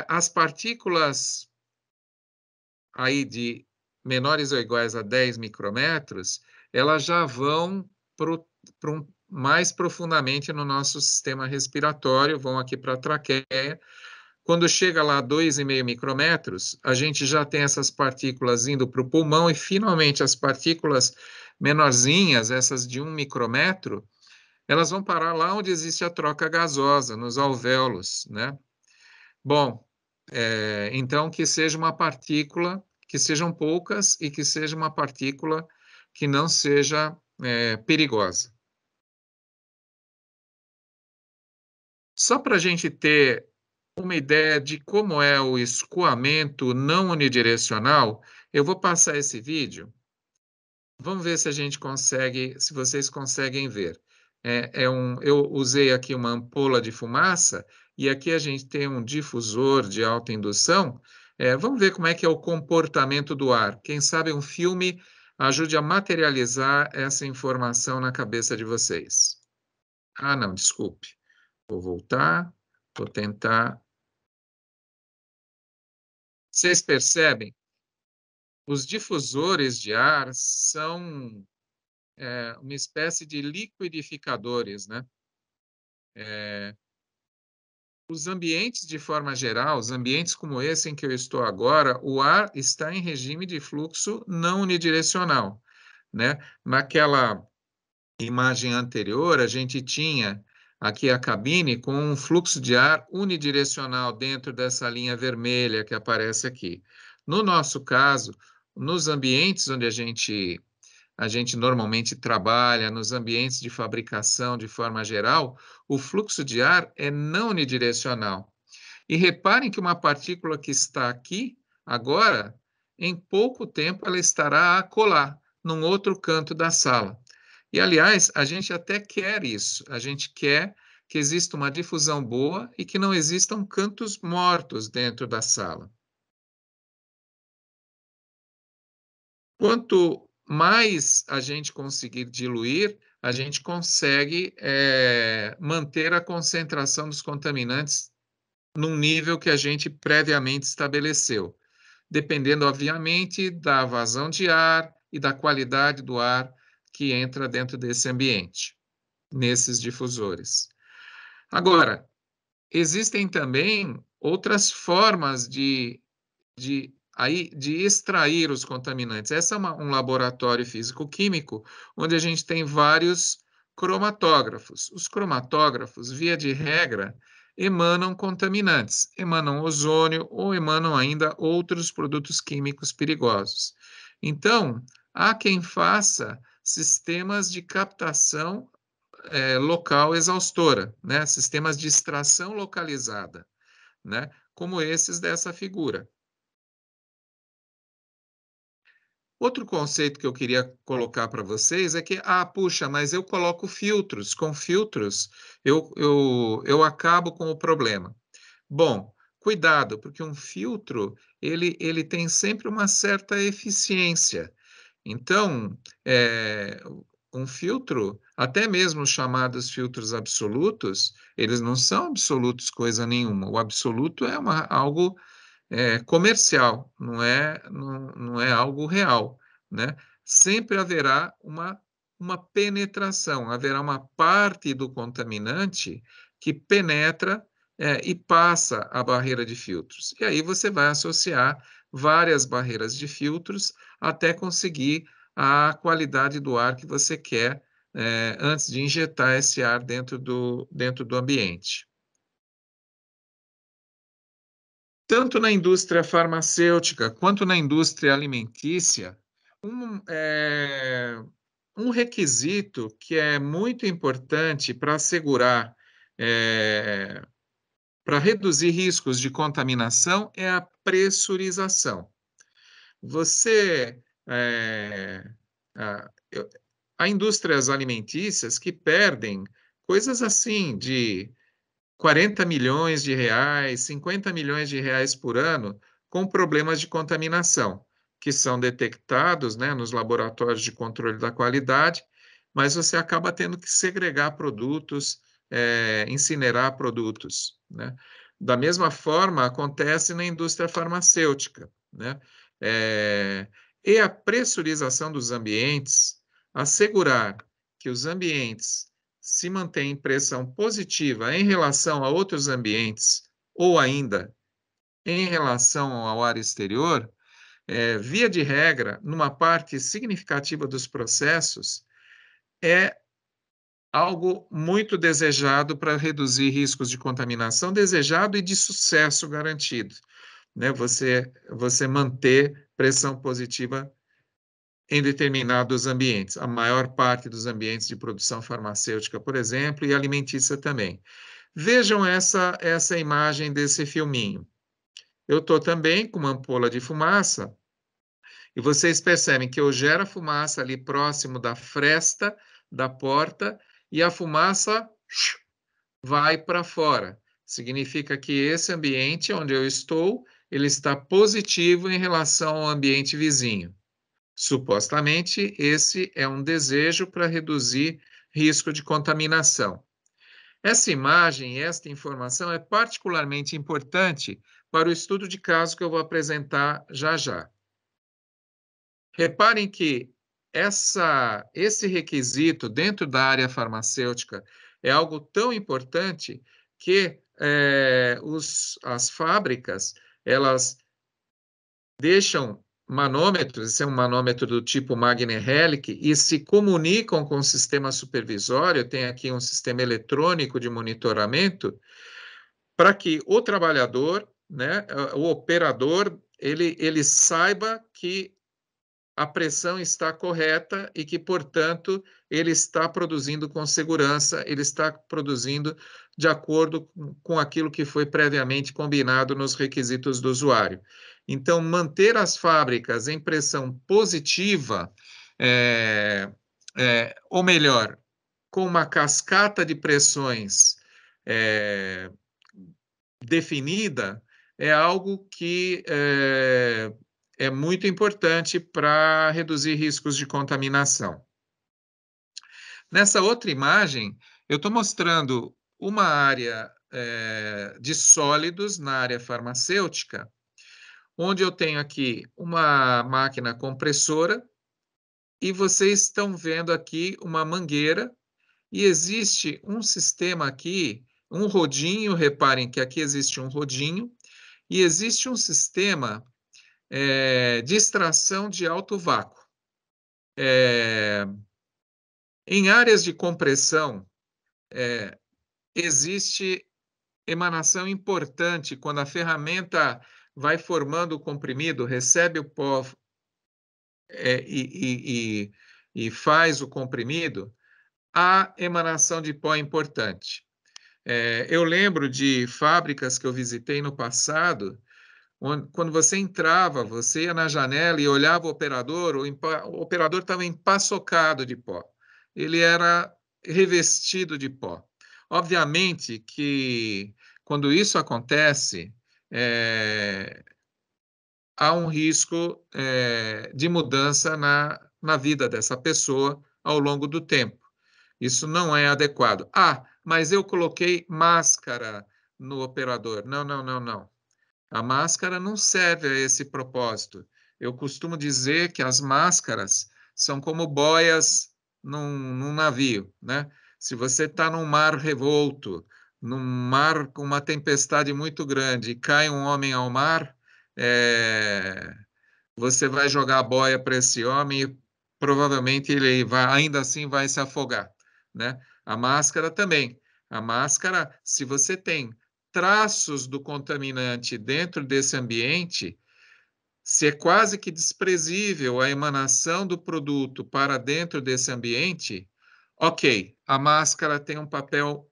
As partículas aí de menores ou iguais a 10 micrômetros, elas já vão mais profundamente no nosso sistema respiratório, vão aqui para a traqueia. Quando chega lá a 2,5 micrômetros, a gente já tem essas partículas indo para o pulmão e, finalmente, as partículas menorzinhas, essas de 1 micrômetro, elas vão parar lá onde existe a troca gasosa, nos alvéolos, né? Bom, então que seja uma partícula, que sejam poucas e que seja uma partícula que não seja perigosa. Só para a gente ter uma ideia de como é o escoamento não unidirecional, eu vou passar esse vídeo. Vamos ver se a gente consegue, se vocês conseguem ver. Eu usei aqui uma ampola de fumaça e aqui a gente tem um difusor de alta indução. Vamos ver como é que é o comportamento do ar. Quem sabe um filme ajude a materializar essa informação na cabeça de vocês. Ah, não, desculpe. Vou voltar, vou tentar. Vocês percebem? Os difusores de ar são uma espécie de liquidificadores, né? Os ambientes, de forma geral, os ambientes como esse em que eu estou agora, o ar está em regime de fluxo não unidirecional, né? Naquela imagem anterior, a gente tinha aqui a cabine com um fluxo de ar unidirecional dentro dessa linha vermelha que aparece aqui. No nosso caso, nos ambientes onde a gente normalmente trabalha, nos ambientes de fabricação de forma geral, o fluxo de ar é não unidirecional. E reparem que uma partícula que está aqui, agora, em pouco tempo ela estará a colar num outro canto da sala. E, aliás, a gente até quer isso. A gente quer que exista uma difusão boa e que não existam cantos mortos dentro da sala. Quanto mais a gente conseguir diluir, a gente consegue manter a concentração dos contaminantes num nível que a gente previamente estabeleceu, dependendo, obviamente, da vazão de ar e da qualidade do ar que entra dentro desse ambiente, nesses difusores. Agora, existem também outras formas de extrair os contaminantes. Esse é um laboratório físico-químico onde a gente tem vários cromatógrafos. Os cromatógrafos, via de regra, emanam contaminantes, emanam ozônio ou emanam ainda outros produtos químicos perigosos. Então, há quem faça sistemas de captação local exaustora, né? Sistemas de extração localizada, né? Como esses dessa figura. Outro conceito que eu queria colocar para vocês é que, puxa, mas eu coloco filtros. Com filtros, eu acabo com o problema. Bom, cuidado, porque um filtro, ele tem sempre uma certa eficiência. Então, um filtro, até mesmo os chamados filtros absolutos, eles não são absolutos coisa nenhuma. O absoluto é algo comercial, não é algo real, né? Sempre haverá uma penetração, haverá uma parte do contaminante que penetra e passa a barreira de filtros. E aí você vai associar várias barreiras de filtros até conseguir a qualidade do ar que você quer antes de injetar esse ar dentro do ambiente. Tanto na indústria farmacêutica quanto na indústria alimentícia, um requisito que é muito importante para assegurar, para reduzir riscos de contaminação é a pressurização. Você, há indústrias alimentícias que perdem coisas assim de 40 milhões de reais, 50 milhões de reais por ano com problemas de contaminação, que são detectados, né, nos laboratórios de controle da qualidade, mas você acaba tendo que segregar produtos, incinerar produtos, né? Da mesma forma, acontece na indústria farmacêutica, né? E a pressurização dos ambientes, assegurar que os ambientes se mantém pressão positiva em relação a outros ambientes, ou ainda em relação ao ar exterior, via de regra, numa parte significativa dos processos, é algo muito desejado para reduzir riscos de contaminação, desejado e de sucesso garantido, né? Você manter pressão positiva em determinados ambientes, a maior parte dos ambientes de produção farmacêutica, por exemplo, e alimentícia também. Vejam essa imagem desse filminho. Eu estou também com uma ampola de fumaça, e vocês percebem que eu gero a fumaça ali próximo da fresta da porta, e a fumaça vai para fora. Significa que esse ambiente onde eu estou, ele está positivo em relação ao ambiente vizinho. Supostamente, esse é um desejo para reduzir risco de contaminação. Essa imagem e esta informação é particularmente importante para o estudo de caso que eu vou apresentar já já. Reparem que esse requisito dentro da área farmacêutica é algo tão importante que as fábricas, elas deixam manômetros, esse é um manômetro do tipo Magner-Helic, e se comunicam com o sistema supervisório, tem aqui um sistema eletrônico de monitoramento, para que o trabalhador, né, o operador, ele saiba que a pressão está correta e que, portanto, ele está produzindo com segurança, ele está produzindo de acordo com aquilo que foi previamente combinado nos requisitos do usuário. Então, manter as fábricas em pressão positiva, ou melhor, com uma cascata de pressões definida, é algo que é muito importante para reduzir riscos de contaminação. Nessa outra imagem, eu estou mostrando uma área de sólidos na área farmacêutica, onde eu tenho aqui uma máquina compressora e vocês estão vendo aqui uma mangueira e existe um sistema aqui, um rodinho, reparem que aqui existe um rodinho e existe um sistema de extração de alto vácuo. Em áreas de compressão, existe emanação importante quando a ferramenta vai formando o comprimido, recebe o pó e faz o comprimido, a emanação de pó é importante. Eu lembro de fábricas que eu visitei no passado, Quando você entrava, você ia na janela e olhava o operador, o operador estava empaçocado de pó. Ele era revestido de pó. Obviamente que, quando isso acontece, há um risco de mudança na vida dessa pessoa ao longo do tempo. Isso não é adequado. Ah, mas eu coloquei máscara no operador. Não, não, não, não. A máscara não serve a esse propósito. Eu costumo dizer que as máscaras são como boias num navio, né? Se você está num mar revolto, num mar com uma tempestade muito grande, e cai um homem ao mar, você vai jogar a boia para esse homem e provavelmente ele vai, ainda assim vai se afogar, né? A máscara também. A máscara, se você tem traços do contaminante dentro desse ambiente, se é quase que desprezível a emanação do produto para dentro desse ambiente, ok, a máscara tem um papel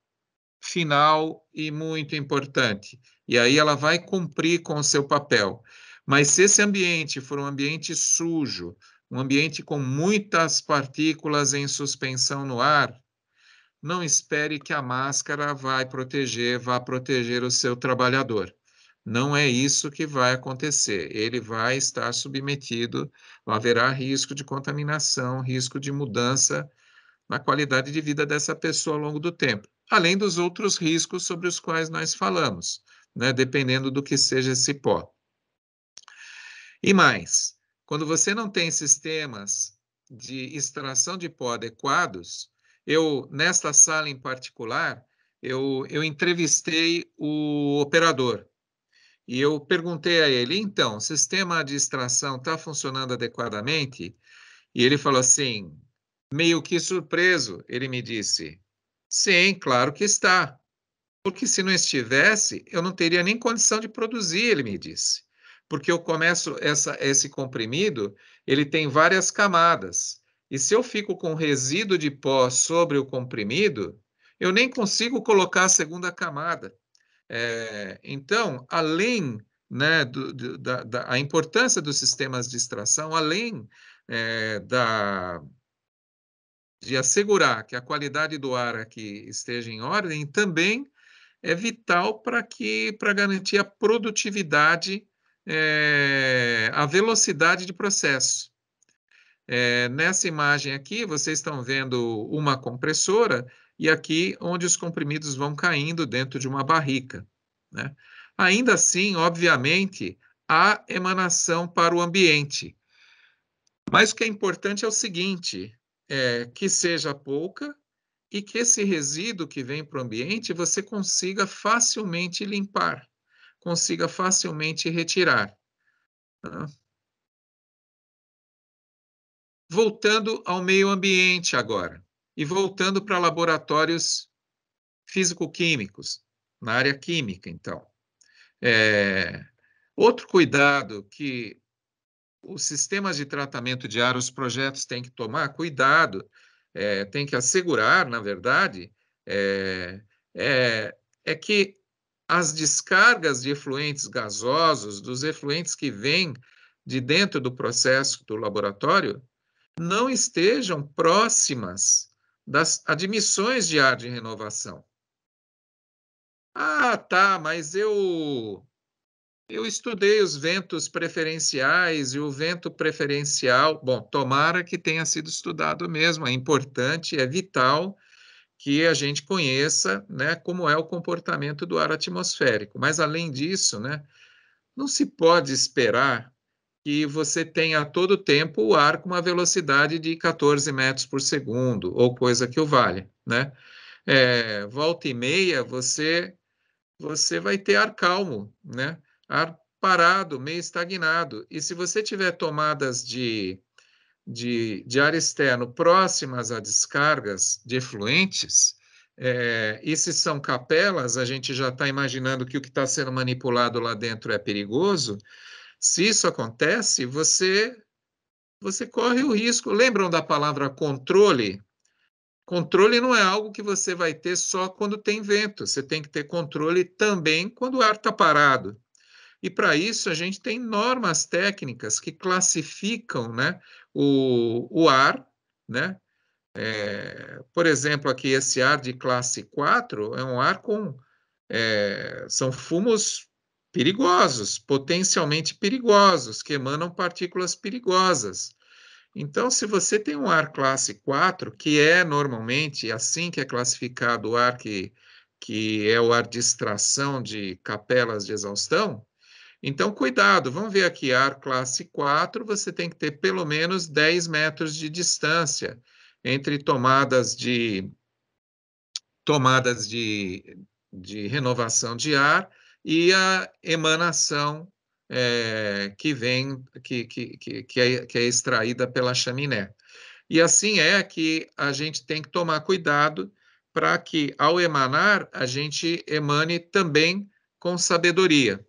final e muito importante. E aí ela vai cumprir com o seu papel. Mas se esse ambiente for um ambiente sujo, um ambiente com muitas partículas em suspensão no ar, não espere que a máscara vá proteger o seu trabalhador. Não é isso que vai acontecer. Ele vai estar submetido, haverá risco de contaminação, risco de mudança na qualidade de vida dessa pessoa ao longo do tempo, além dos outros riscos sobre os quais nós falamos, né, dependendo do que seja esse pó. E mais, quando você não tem sistemas de extração de pó adequados, nesta sala em particular, eu entrevistei o operador e eu perguntei a ele, então, o sistema de extração está funcionando adequadamente? E ele falou assim, meio que surpreso, ele me disse: sim, claro que está. Porque se não estivesse, eu não teria nem condição de produzir, ele me disse. Porque eu começo esse comprimido, ele tem várias camadas. E se eu fico com resíduo de pó sobre o comprimido, eu nem consigo colocar a segunda camada. Então, além, né, a importância dos sistemas de extração, além de assegurar que a qualidade do ar aqui esteja em ordem, também é vital para garantir a produtividade, a velocidade de processo. Nessa imagem aqui, vocês estão vendo uma compressora e aqui onde os comprimidos vão caindo dentro de uma barrica, né? Ainda assim, obviamente, há emanação para o ambiente. Mas o que é importante é o seguinte, que seja pouca e que esse resíduo que vem para o ambiente você consiga facilmente limpar, consiga facilmente retirar. Tá? Voltando ao meio ambiente agora, e voltando para laboratórios físico-químicos, na área química, então. Outro cuidado que os sistemas de tratamento de ar, os projetos têm que tomar cuidado, tem que assegurar, na verdade, é que as descargas de efluentes gasosos, dos efluentes que vêm de dentro do processo do laboratório, não estejam próximas das admissões de ar de renovação. Ah, tá, mas eu estudei os ventos preferenciais e o vento preferencial. Bom, tomara que tenha sido estudado mesmo. É importante, é vital que a gente conheça, né, como é o comportamento do ar atmosférico. Mas, além disso, né, não se pode esperar que você tenha a todo tempo o ar com uma velocidade de 14 metros por segundo, ou coisa que o valha, né? Volta e meia, você vai ter ar calmo, né? Ar parado, meio estagnado. E se você tiver tomadas de ar externo próximas a descargas de efluentes, e se são capelas, a gente já está imaginando que o que está sendo manipulado lá dentro é perigoso. Se isso acontece, você corre o risco. Lembram da palavra controle? Controle não é algo que você vai ter só quando tem vento. Você tem que ter controle também quando o ar está parado. E para isso a gente tem normas técnicas que classificam, né, o ar, né? Por exemplo, aqui esse ar de classe 4 é um ar com são fumos perigosos, potencialmente perigosos, que emanam partículas perigosas. Então, se você tem um ar classe 4, que é normalmente assim que é classificado o ar que é o ar de extração de capelas de exaustão, então cuidado, vamos ver aqui, ar classe 4, você tem que ter pelo menos 10 metros de distância entre tomadas de renovação de ar e a emanação que vem, que é extraída pela chaminé. E assim é que a gente tem que tomar cuidado para que, ao emanar, a gente emane também com sabedoria.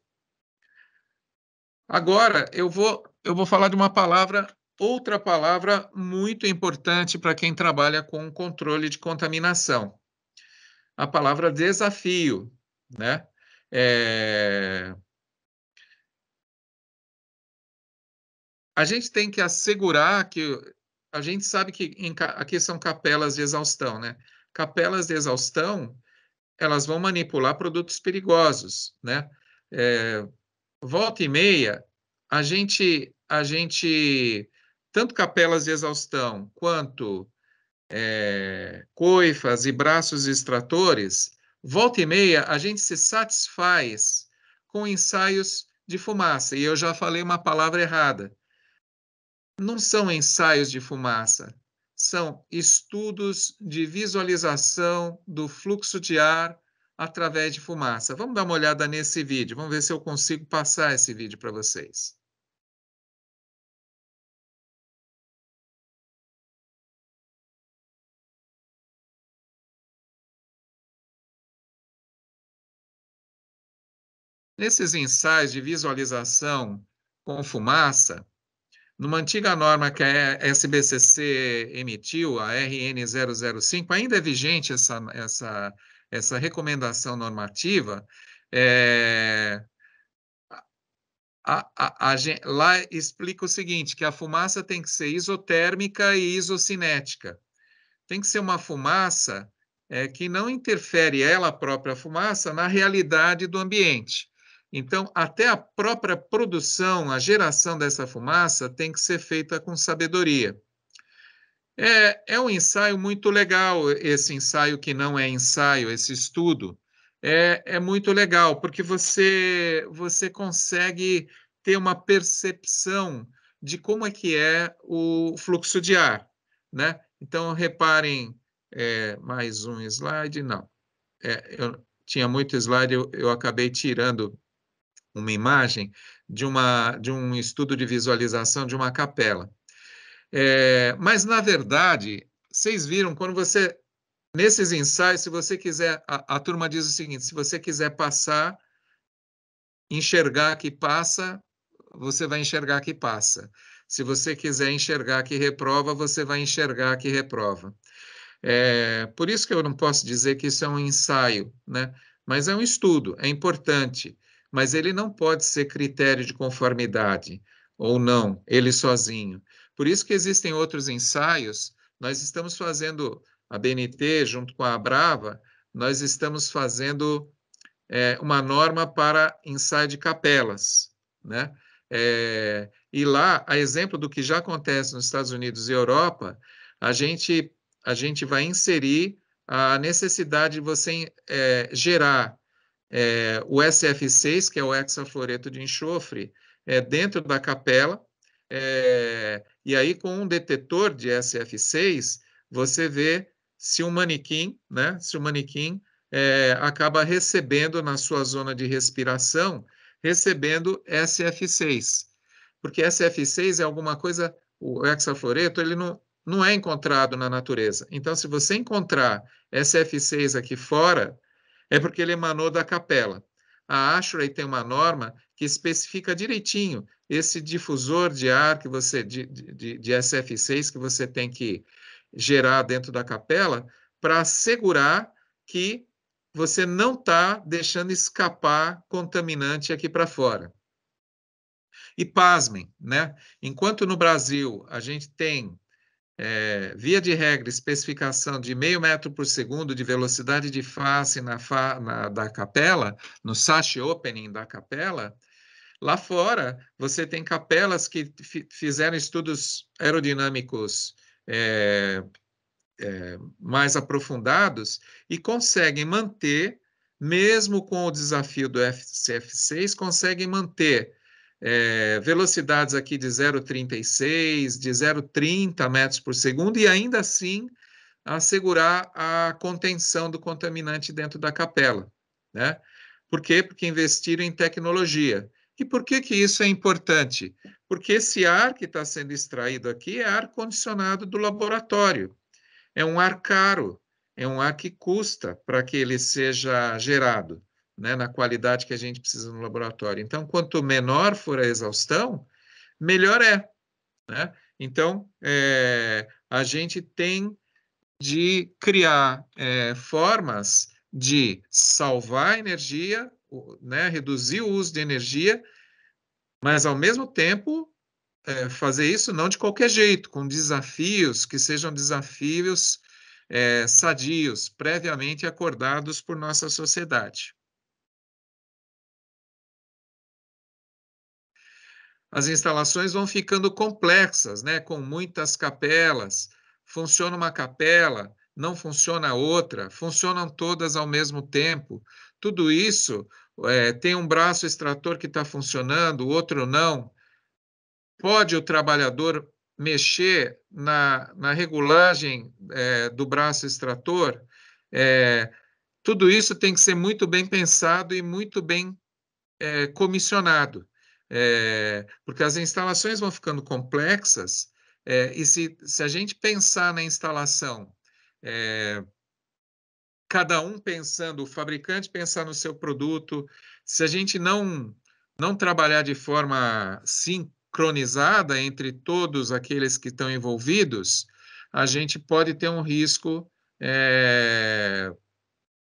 Agora, eu vou falar de uma palavra, outra palavra muito importante para quem trabalha com controle de contaminação. A palavra desafio, né? A gente tem que assegurar que a gente sabe que aqui são capelas de exaustão, né? Capelas de exaustão, elas vão manipular produtos perigosos, né? Volta e meia, a gente tanto capelas de exaustão quanto coifas e braços extratores, volta e meia, a gente se satisfaz com ensaios de fumaça. E eu já falei uma palavra errada. Não são ensaios de fumaça, são estudos de visualização do fluxo de ar através de fumaça. Vamos dar uma olhada nesse vídeo, vamos ver se eu consigo passar esse vídeo para vocês. Nesses ensaios de visualização com fumaça, numa antiga norma que a SBCC emitiu, a RN 005, ainda é vigente essa recomendação normativa, lá explica o seguinte, que a fumaça tem que ser isotérmica e isocinética. Tem que ser uma fumaça que não interfere ela própria, a fumaça, na realidade do ambiente. Então, até a própria produção, a geração dessa fumaça tem que ser feita com sabedoria. É um ensaio muito legal, esse ensaio que não é ensaio, esse estudo. É muito legal, porque você consegue ter uma percepção de como é que é o fluxo de ar, né? Então, reparem, mais um slide, não. Eu tinha muito slide, eu acabei tirando uma imagem de um estudo de visualização de uma capela. Mas, na verdade, vocês viram, nesses ensaios, se você quiser, a turma diz o seguinte, se você quiser passar, enxergar que passa, você vai enxergar que passa. Se você quiser enxergar que reprova, você vai enxergar que reprova. Por isso que eu não posso dizer que isso é um ensaio, né? Mas é um estudo, é importante, mas ele não pode ser critério de conformidade, ou não, ele sozinho. Por isso que existem outros ensaios, nós estamos fazendo, a BNT, junto com a Abrava, nós estamos fazendo uma norma para ensaio de capelas, né? E lá, a exemplo do que já acontece nos Estados Unidos e Europa, a gente vai inserir a necessidade de você gerar o SF6, que é o hexafluoreto de enxofre, dentro da capela, e aí com um detetor de SF6, você vê se o manequim, né, acaba recebendo na sua zona de respiração, recebendo SF6. Porque SF6 é alguma coisa, o hexafluoreto, ele não é encontrado na natureza. Então, se você encontrar SF6 aqui fora, é porque ele emanou da capela. A ASHRAE tem uma norma que especifica direitinho esse difusor de ar de SF6 que você tem que gerar dentro da capela para assegurar que você não está deixando escapar contaminante aqui para fora. E pasmem, né? Enquanto no Brasil a gente tem, via de regra, especificação de 0,5 metro por segundo de velocidade de face da capela, no sash opening da capela, lá fora você tem capelas que fizeram estudos aerodinâmicos mais aprofundados e conseguem manter, mesmo com o desafio do FCF6, conseguem manter velocidades aqui de 0,36, de 0,30 metros por segundo e ainda assim assegurar a contenção do contaminante dentro da capela, né? Por quê? Porque investiram em tecnologia. E por que que isso é importante? Porque esse ar que está sendo extraído aqui é ar condicionado do laboratório. É um ar caro, é um ar que custa para que ele seja gerado, né, na qualidade que a gente precisa no laboratório. Então, quanto menor for a exaustão, melhor é, né? Então, a gente tem de criar formas de salvar energia, né, reduzir o uso de energia, mas, ao mesmo tempo, fazer isso não de qualquer jeito, com desafios que sejam desafios sadios, previamente acordados por nossa sociedade. As instalações vão ficando complexas, né, com muitas capelas. Funciona uma capela, não funciona outra, funcionam todas ao mesmo tempo. Tudo isso tem um braço extrator que está funcionando, o outro não. Pode o trabalhador mexer na regulagem do braço extrator? Tudo isso tem que ser muito bem pensado e muito bem comissionado, porque as instalações vão ficando complexas, e se a gente pensar na instalação, cada um pensando, o fabricante pensar no seu produto, se a gente não trabalhar de forma sincronizada entre todos aqueles que estão envolvidos, a gente pode ter um risco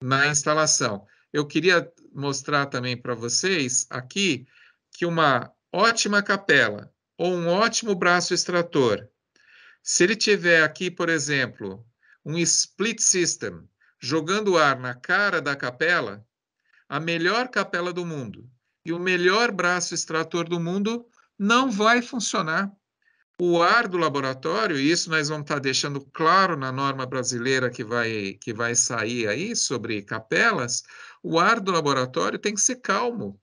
na instalação. Eu queria mostrar também para vocês aqui que uma ótima capela ou um ótimo braço extrator, se ele tiver aqui, por exemplo, um split system, jogando ar na cara da capela, a melhor capela do mundo e o melhor braço extrator do mundo não vai funcionar. O ar do laboratório, e isso nós vamos estar deixando claro na norma brasileira que vai sair aí sobre capelas, o ar do laboratório tem que ser calmo.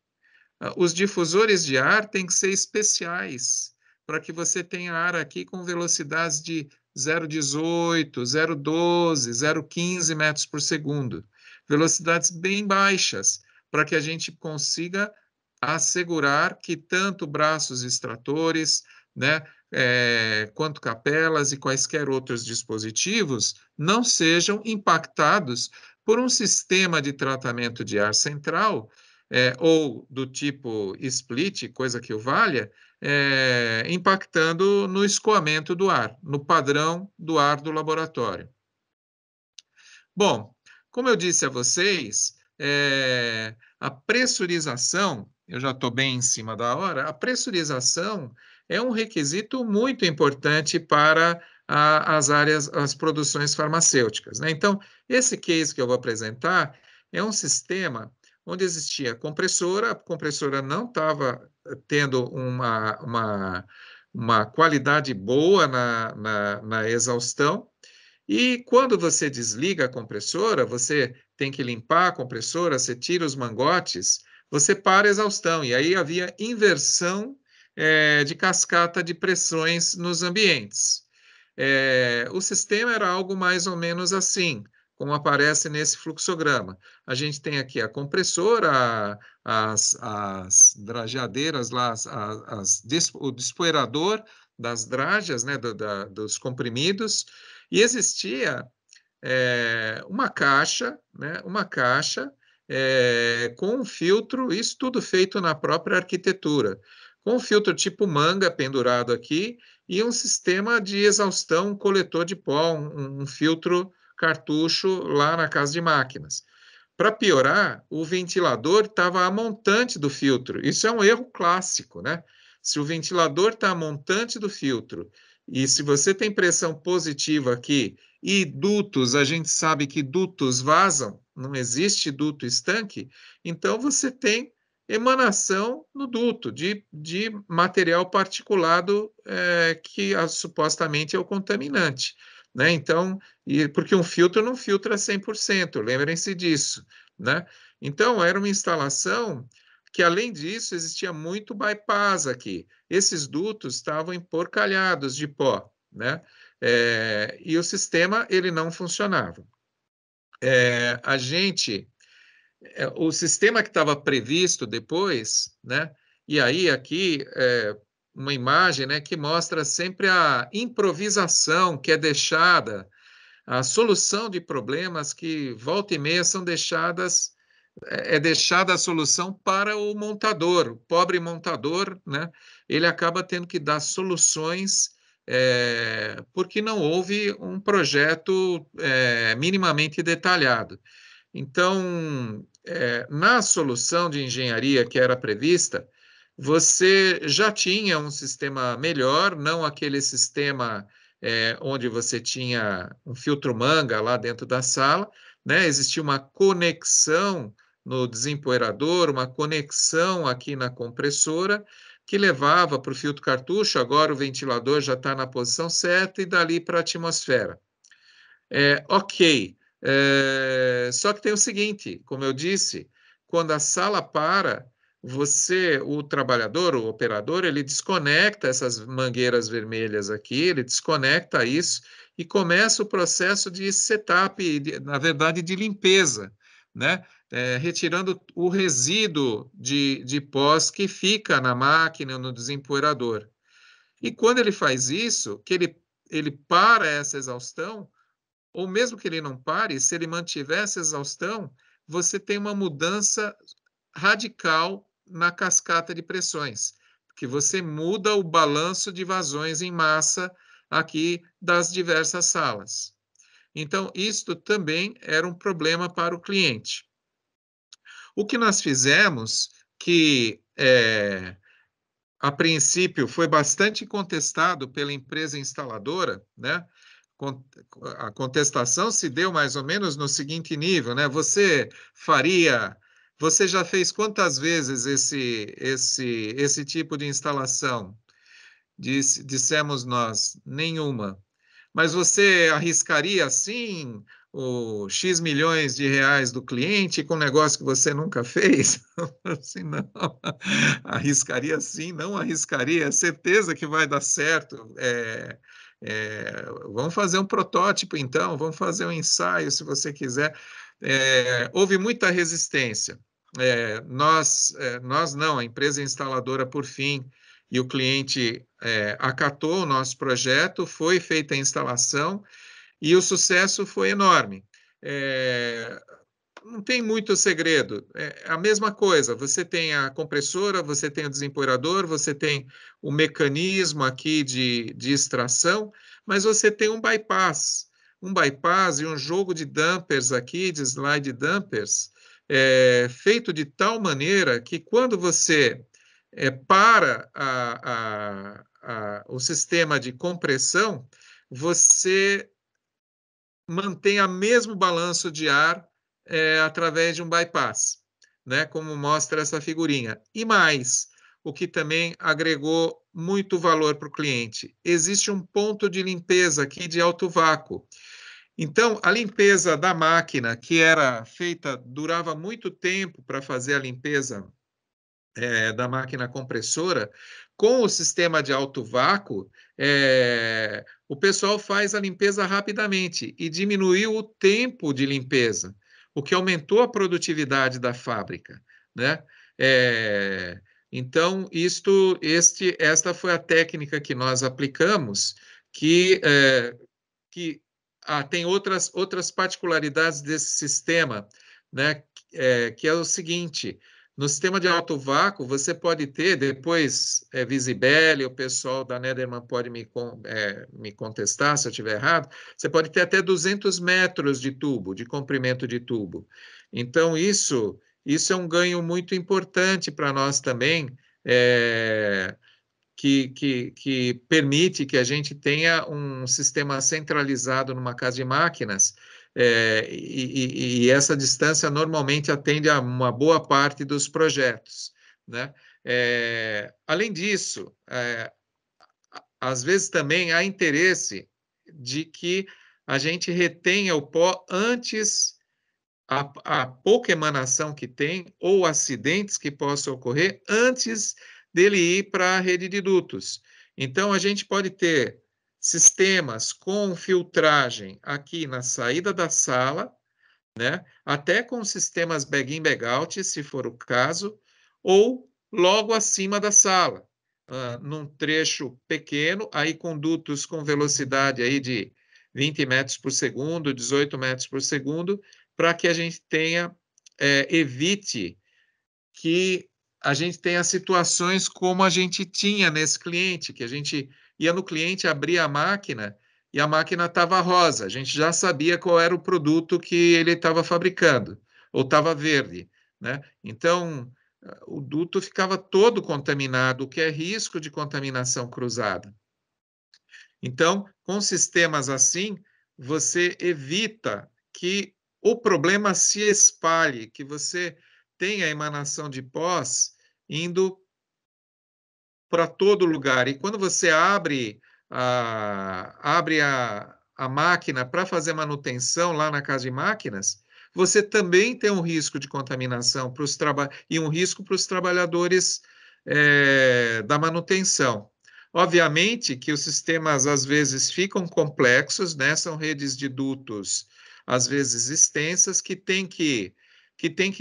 Os difusores de ar têm que ser especiais, para que você tenha ar aqui com velocidades de 0,18, 0,12, 0,15 metros por segundo. Velocidades bem baixas, para que a gente consiga assegurar que tanto braços extratores, né, quanto capelas e quaisquer outros dispositivos não sejam impactados por um sistema de tratamento de ar central, ou do tipo split, coisa que o valha, impactando no escoamento do ar, no padrão do ar do laboratório. Bom, como eu disse a vocês, a pressurização, eu já estou bem em cima da hora, a pressurização é um requisito muito importante para as produções farmacêuticas, né? Então, esse case que eu vou apresentar é um sistema onde existia compressora, a compressora não estava tendo uma qualidade boa na exaustão, e quando você desliga a compressora, você tem que limpar a compressora, você tira os mangotes, você para a exaustão. E aí havia inversão de cascata de pressões nos ambientes. O sistema era algo mais ou menos assim, como aparece nesse fluxograma. A gente tem aqui a compressora, as drageadeiras lá, o despoeirador das dragas, né, dos comprimidos, e existia uma caixa, né, com um filtro, isso tudo feito na própria arquitetura, com um filtro tipo manga pendurado aqui e um sistema de exaustão, coletor de pó, um filtro cartucho lá na casa de máquinas. Para piorar, o ventilador estava a montante do filtro. Isso é um erro clássico, né? Se o ventilador está montante do filtro, e se você tem pressão positiva aqui, e dutos, a gente sabe que dutos vazam, não existe duto estanque, então você tem emanação no duto de material particulado que supostamente é o contaminante, né? Então, porque um filtro não filtra 100%, lembrem-se disso, né? Então, era uma instalação que, além disso, existia muito bypass aqui. Esses dutos estavam emporcalhados de pó, né? E o sistema ele não funcionava. O sistema que estava previsto depois, né? E aí aqui uma imagem, né, que mostra sempre a improvisação que é deixada, a solução de problemas que volta e meia são deixadas deixada a solução para o montador, o pobre montador, né? Ele acaba tendo que dar soluções porque não houve um projeto minimamente detalhado. Então, na solução de engenharia que era prevista, você já tinha um sistema melhor, não aquele sistema onde você tinha um filtro manga lá dentro da sala, né? Existia uma conexão no desempoeirador, uma conexão aqui na compressora, que levava para o filtro cartucho, agora o ventilador já está na posição certa, e dali para a atmosfera. Ok. Só que tem o seguinte, como eu disse, quando a sala para, o trabalhador, o operador, ele desconecta essas mangueiras vermelhas aqui, ele desconecta isso e começa o processo de setup, na verdade, de limpeza, né? Retirando o resíduo de pós que fica na máquina, no desempoeirador. E quando ele faz isso, que ele para essa exaustão, ou mesmo que ele não pare, se ele mantiver essa exaustão, você tem uma mudança radical na cascata de pressões, porque você muda o balanço de vazões em massa aqui das diversas salas. Então, isto também era um problema para o cliente. O que nós fizemos, que a princípio foi bastante contestado pela empresa instaladora, né? A contestação se deu mais ou menos no seguinte nível, né? Você já fez quantas vezes esse tipo de instalação? Dissemos nós, nenhuma. Mas você arriscaria assim o X milhões de reais do cliente com um negócio que você nunca fez? Assim, não. Arriscaria sim, não arriscaria. É certeza que vai dar certo. Vamos fazer um protótipo, então, vamos fazer um ensaio, se você quiser. Houve muita resistência. Nós não, a empresa instaladora, por fim, e o cliente acatou o nosso projeto, foi feita a instalação e o sucesso foi enorme. Não tem muito segredo, é a mesma coisa, você tem a compressora, você tem o desempoeirador, você tem o mecanismo aqui de extração, mas você tem um bypass e um jogo de dampers aqui, de slide dampers, feito de tal maneira que quando você para o sistema de compressão, você mantém o mesmo balanço de ar através de um bypass, né? Como mostra essa figurinha. E mais, o que também agregou muito valor para o cliente. Existe um ponto de limpeza aqui de alto vácuo. Então, a limpeza da máquina, que era feita, durava muito tempo para fazer a limpeza da máquina compressora, com o sistema de alto vácuo, o pessoal faz a limpeza rapidamente e diminuiu o tempo de limpeza, o que aumentou a produtividade da fábrica, né? Então, esta foi a técnica que nós aplicamos, que tem outras particularidades desse sistema, né? Que é o seguinte: no sistema de alto vácuo, você pode ter, depois, Visibelli, o pessoal da Nederman pode me contestar se eu estiver errado, você pode ter até 200 metros de tubo, de comprimento de tubo. Então, isso é um ganho muito importante para nós também, que permite que a gente tenha um sistema centralizado numa casa de máquinas, e essa distância normalmente atende a uma boa parte dos projetos, né? Além disso, às vezes também há interesse de que a gente retenha o pó antes a pouca emanação que tem ou acidentes que possam ocorrer antes dele ir para a rede de dutos. Então, a gente pode ter sistemas com filtragem aqui na saída da sala, né? Até com sistemas bag-in, bag-out, se for o caso, ou logo acima da sala, num trecho pequeno, aí com dutos com velocidade aí de 20 metros por segundo, 18 metros por segundo, para que a gente tenha, evite que a gente tenha situações como a gente tinha nesse cliente, que a gente ia no cliente, abria a máquina e a máquina estava rosa. A gente já sabia qual era o produto que ele estava fabricando, ou estava verde, né? Então, o duto ficava todo contaminado, o que é risco de contaminação cruzada. Então, com sistemas assim, você evita que o problema se espalhe, que você tenha emanação de pós indo para todo lugar. E quando você a máquina para fazer manutenção lá na casa de máquinas, você também tem um risco de contaminação e um risco para os trabalhadores da manutenção. Obviamente que os sistemas às vezes ficam complexos, né? São redes de dutos às vezes extensas que tem que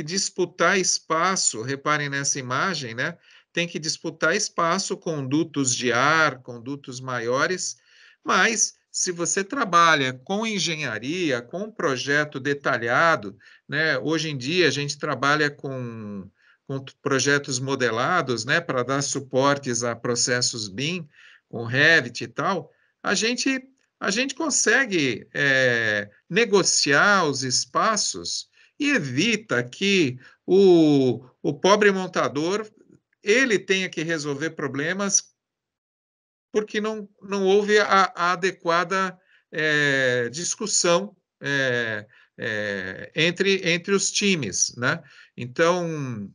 disputar espaço. Reparem nessa imagem, né? Tem que disputar espaço com dutos de ar, com dutos maiores, mas se você trabalha com engenharia, com um projeto detalhado, né? Hoje em dia a gente trabalha com projetos modelados, né? Para dar suportes a processos BIM, com Revit e tal, a gente, a gente consegue negociar os espaços e evita que o pobre montador ele tenha que resolver problemas porque não houve a adequada discussão entre os times, né? Então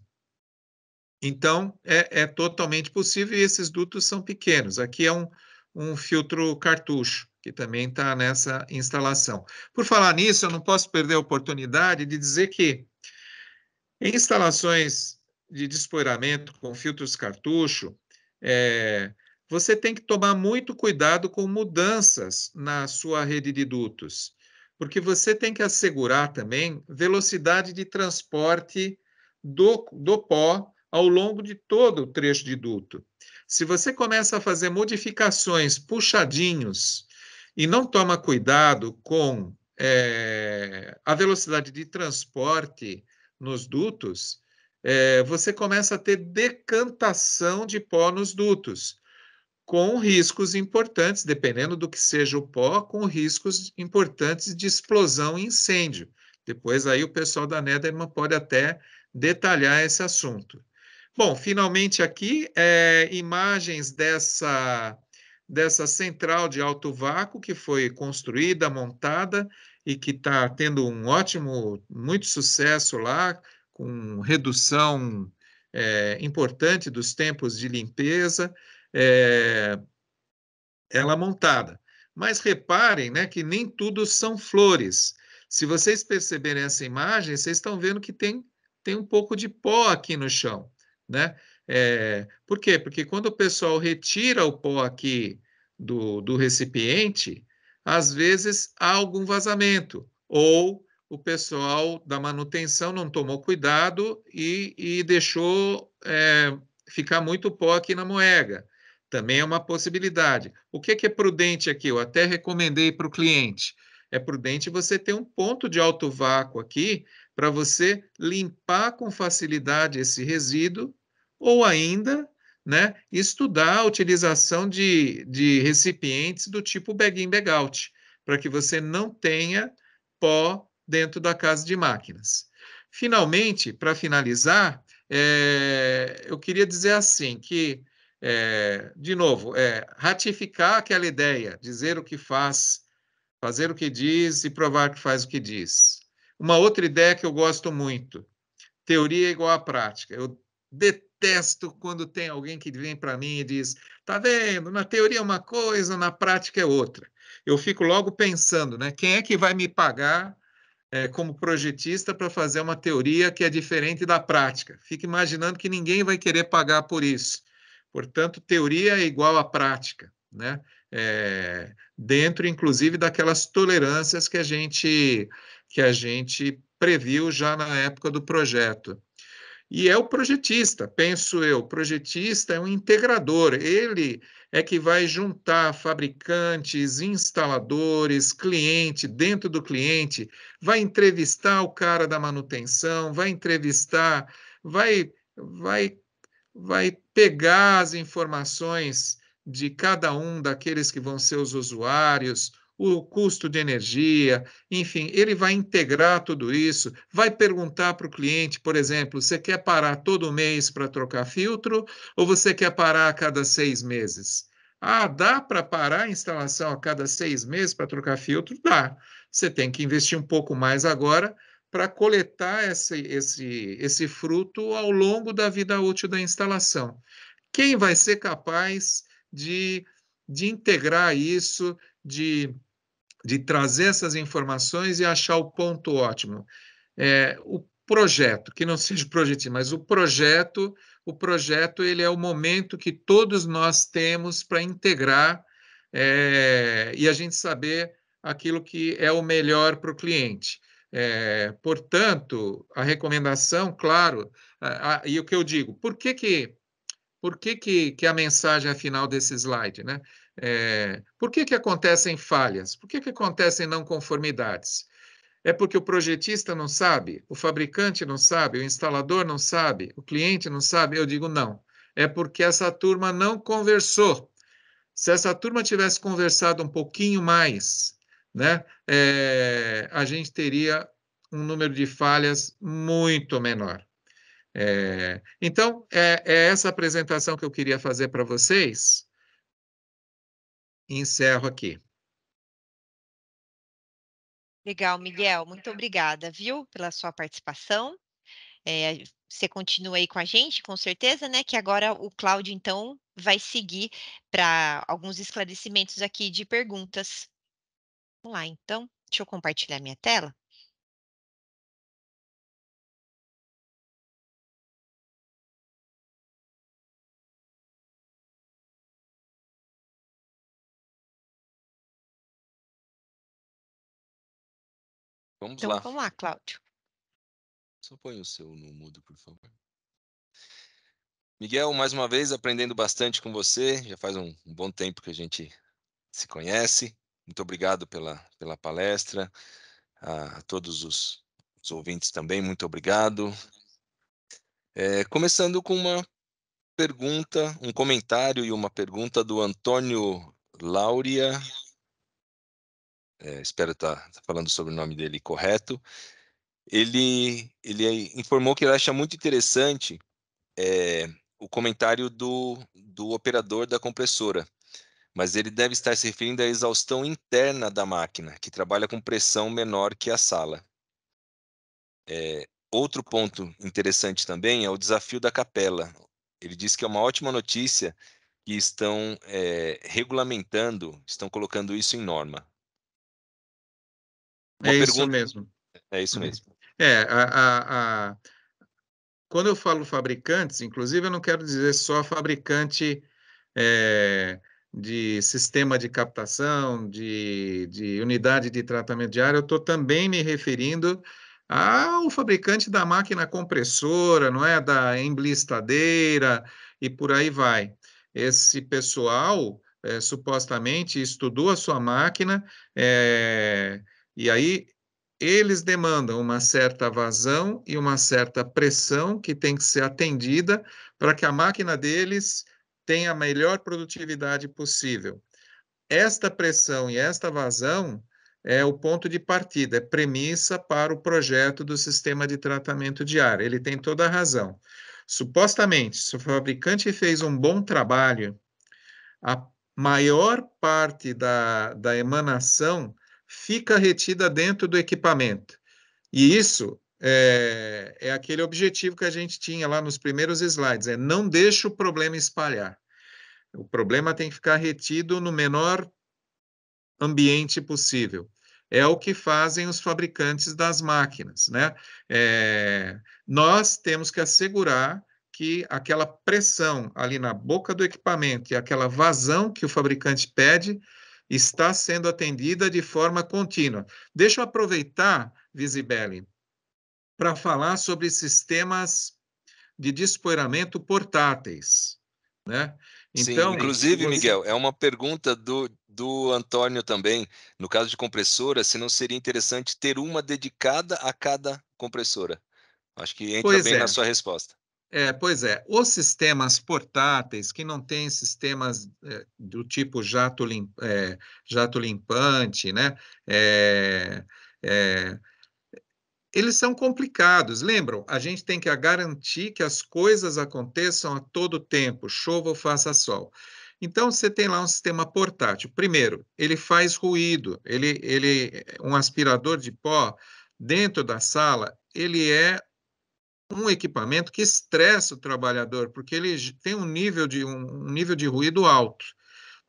é totalmente possível e esses dutos são pequenos. Aqui é um filtro cartucho, que também está nessa instalação. Por falar nisso, eu não posso perder a oportunidade de dizer que em instalações de despoeiramento com filtros cartucho, você tem que tomar muito cuidado com mudanças na sua rede de dutos, porque você tem que assegurar também velocidade de transporte do pó ao longo de todo o trecho de duto. Se você começa a fazer modificações, puxadinhos, e não toma cuidado com a velocidade de transporte nos dutos, você começa a ter decantação de pó nos dutos, com riscos importantes, dependendo do que seja o pó, com riscos importantes de explosão e incêndio. Depois aí o pessoal da Nederman pode até detalhar esse assunto. Bom, finalmente aqui, imagens dessa central de alto vácuo que foi construída, montada e que está tendo um ótimo, muito sucesso lá, com redução importante dos tempos de limpeza, ela montada. Mas reparem, né, que nem tudo são flores. Se vocês perceberem essa imagem, vocês estão vendo que tem um pouco de pó aqui no chão, né? Por quê? Porque quando o pessoal retira o pó aqui do recipiente, às vezes há algum vazamento, ou o pessoal da manutenção não tomou cuidado e deixou ficar muito pó aqui na moega. Também é uma possibilidade. O que é prudente aqui? Eu até recomendei para o cliente. É prudente você ter um ponto de alto vácuo aqui para você limpar com facilidade esse resíduo ou ainda, né, estudar a utilização de recipientes do tipo bag-in, bag-out, para que você não tenha pó dentro da casa de máquinas. Finalmente, para finalizar, eu queria dizer assim, que de novo, ratificar aquela ideia, dizer o que faz, fazer o que diz e provar que faz o que diz. Uma outra ideia que eu gosto muito, teoria igual à prática. Eu detesto quando tem alguém que vem para mim e diz, tá vendo, na teoria é uma coisa, na prática é outra. Eu fico logo pensando, né, quem é que vai me pagar como projetista para fazer uma teoria que é diferente da prática? Fico imaginando que ninguém vai querer pagar por isso. Portanto, teoria é igual à prática, né? Dentro, inclusive, daquelas tolerâncias que a gente previu já na época do projeto. E é o projetista, penso eu. O projetista é um integrador, ele é que vai juntar fabricantes, instaladores, cliente, dentro do cliente, vai entrevistar o cara da manutenção, vai entrevistar, vai, vai pegar as informações de cada um daqueles que vão ser os usuários, o custo de energia, enfim, ele vai integrar tudo isso, vai perguntar para o cliente, por exemplo, você quer parar todo mês para trocar filtro ou você quer parar a cada 6 meses? Ah, dá para parar a instalação a cada 6 meses para trocar filtro? Dá. Você tem que investir um pouco mais agora para coletar esse fruto ao longo da vida útil da instalação. Quem vai ser capaz de integrar isso, de trazer essas informações e achar o ponto ótimo? O projeto, que não seja projetinho, mas o projeto ele é o momento que todos nós temos para integrar e a gente saber aquilo que é o melhor para o cliente. Portanto, a recomendação, claro, e o que eu digo, por que a mensagem é final desse slide, né? Por que acontecem falhas? Por que acontecem não conformidades? É porque o projetista não sabe, o fabricante não sabe, o instalador não sabe, o cliente não sabe? Eu digo não. É porque essa turma não conversou. Se essa turma tivesse conversado um pouquinho mais, né, a gente teria um número de falhas muito menor. Então, é essa apresentação que eu queria fazer para vocês. E encerro aqui. Legal, Miguel, muito obrigada, viu, pela sua participação. Você continua aí com a gente, com certeza, né? Que agora o Cláudio, então, vai seguir para alguns esclarecimentos aqui de perguntas. Vamos lá, então. Deixa eu compartilhar minha tela. Vamos Então, lá. vamos lá, Cláudio. Só põe o seu no mudo, por favor. Miguel, mais uma vez aprendendo bastante com você. Já faz um bom tempo que a gente se conhece. Muito obrigado pela palestra. A todos os ouvintes também, muito obrigado. Começando com uma pergunta, um comentário e uma pergunta do Antônio Lauria. Espero estar falando sobre o nome dele correto. Ele informou que ele acha muito interessante o comentário do operador da compressora, mas ele deve estar se referindo à exaustão interna da máquina, que trabalha com pressão menor que a sala. Outro ponto interessante também é o desafio da capela. Ele diz que é uma ótima notícia que estão regulamentando, estão colocando isso em norma. Uma É isso pergunta. mesmo. É isso mesmo. Quando eu falo fabricantes, inclusive, eu não quero dizer só fabricante de sistema de captação, de unidade de tratamento de ar, eu estou também me referindo ao fabricante da máquina compressora, não é? Da emblistadeira e por aí vai. Esse pessoal supostamente estudou a sua máquina e aí eles demandam uma certa vazão e uma certa pressão que tem que ser atendida para que a máquina deles tenha a melhor produtividade possível. Esta pressão e esta vazão é o ponto de partida, é premissa para o projeto do sistema de tratamento de ar. Ele tem toda a razão. Supostamente, se o fabricante fez um bom trabalho, a maior parte da emanação fica retida dentro do equipamento. E isso é aquele objetivo que a gente tinha lá nos primeiros slides, é não deixa o problema espalhar. O problema tem que ficar retido no menor ambiente possível. É o que fazem os fabricantes das máquinas, né? Nós temos que assegurar que aquela pressão ali na boca do equipamento e aquela vazão que o fabricante pede está sendo atendida de forma contínua. Deixa eu aproveitar, Visibelli, para falar sobre sistemas de despoeiramento portáteis, né? Sim, Então, inclusive, você... Miguel, é uma pergunta do Antônio também. No caso de compressora, se não seria interessante ter uma dedicada a cada compressora? Acho que entra Pois bem na é. sua resposta. Pois é, os sistemas portáteis que não têm sistemas do tipo jato limpante, né? É, é, eles são complicados. Lembram? A gente tem que garantir que as coisas aconteçam a todo tempo, chova ou faça sol. Então, você tem lá um sistema portátil. Primeiro, ele faz ruído. Um aspirador de pó dentro da sala, ele é um equipamento que estressa o trabalhador, porque ele tem um nível de ruído alto.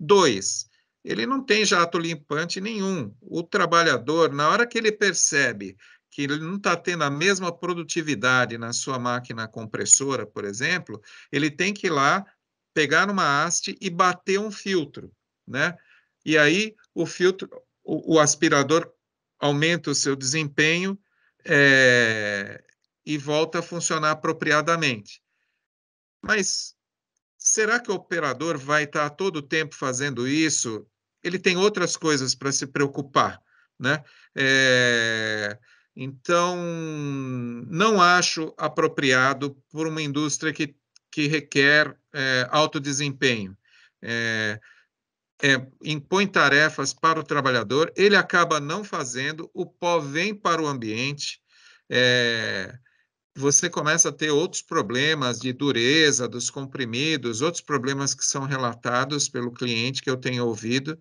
Dois, ele não tem jato limpante nenhum. O trabalhador, na hora que ele percebe que ele não está tendo a mesma produtividade na sua máquina compressora, por exemplo, ele tem que ir lá, pegar numa haste e bater um filtro, né? E aí o aspirador aumenta o seu desempenho, e volta a funcionar apropriadamente. Mas será que o operador vai estar todo o tempo fazendo isso? Ele tem outras coisas para se preocupar, né? Então, não acho apropriado por uma indústria que requer alto desempenho. É, impõe tarefas para o trabalhador, ele acaba não fazendo, o pó vem para o ambiente, você começa a ter outros problemas de dureza dos comprimidos, outros problemas que são relatados pelo cliente que eu tenho ouvido,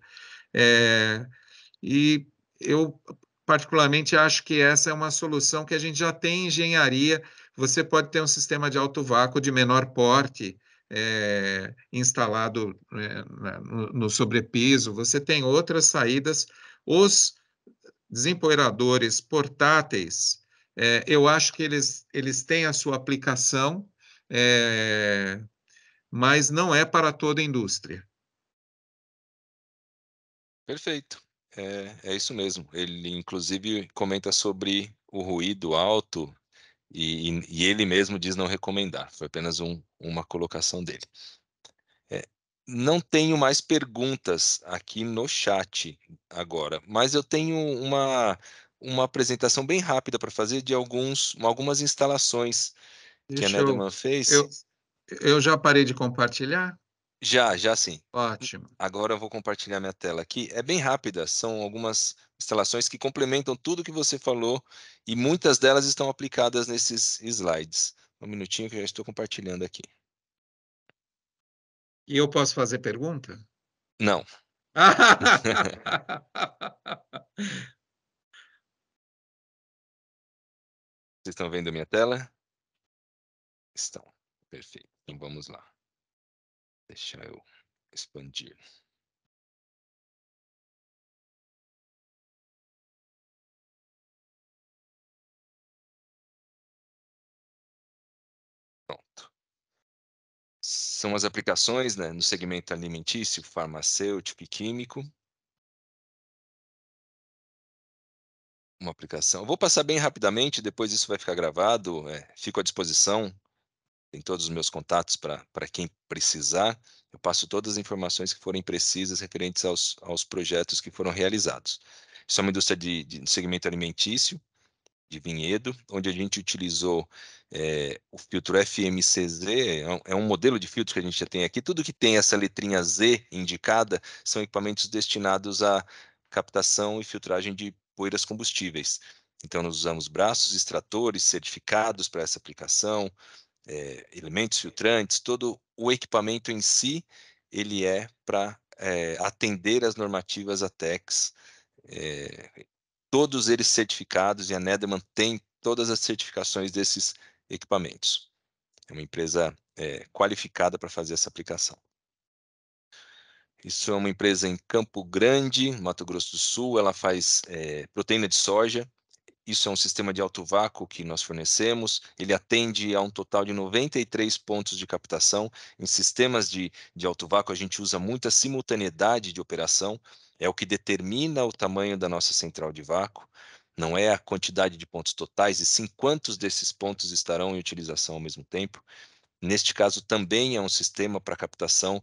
e eu particularmente acho que essa é uma solução que a gente já tem em engenharia. Você pode ter um sistema de alto vácuo de menor porte instalado no sobrepiso, você tem outras saídas. Os desempoeiradores portáteis, eu acho que eles têm a sua aplicação, mas não é para toda a indústria. Perfeito. É isso mesmo. Ele, inclusive, comenta sobre o ruído alto e ele mesmo diz não recomendar. Foi apenas uma colocação dele. Não tenho mais perguntas aqui no chat agora, mas eu tenho uma apresentação bem rápida para fazer de algumas instalações que a Deixa Nederman eu, fez. eu já parei de compartilhar? Já sim. Ótimo. Agora eu vou compartilhar minha tela aqui. É bem rápida, são algumas instalações que complementam tudo que você falou e muitas delas estão aplicadas nesses slides. Um minutinho que eu já estou compartilhando aqui. E eu posso fazer pergunta? Não. Vocês estão vendo a minha tela? Estão. Perfeito. Então vamos lá. Deixa eu expandir. Pronto. São as aplicações, né, no segmento alimentício, farmacêutico e químico. Uma aplicação. Eu vou passar bem rapidamente, depois isso vai ficar gravado. Fico à disposição. Tem todos os meus contatos para quem precisar. Eu passo todas as informações que forem precisas referentes aos projetos que foram realizados. Isso é uma indústria de segmento alimentício, de Vinhedo, onde a gente utilizou o filtro FMCZ, é um modelo de filtro que a gente já tem aqui. Tudo que tem essa letrinha Z indicada são equipamentos destinados à captação e filtragem de poeiras combustíveis. Então, nós usamos braços extratores certificados para essa aplicação, elementos filtrantes, todo o equipamento em si, ele é para atender as normativas ATEX, todos eles certificados, e a Nederman tem todas as certificações desses equipamentos. É uma empresa qualificada para fazer essa aplicação. Isso é uma empresa em Campo Grande, Mato Grosso do Sul. Ela faz proteína de soja. Isso é um sistema de alto vácuo que nós fornecemos. Ele atende a um total de 93 pontos de captação. Em sistemas de alto vácuo, a gente usa muita simultaneidade de operação. É o que determina o tamanho da nossa central de vácuo. Não é a quantidade de pontos totais, e sim quantos desses pontos estarão em utilização ao mesmo tempo. Neste caso, também é um sistema para captação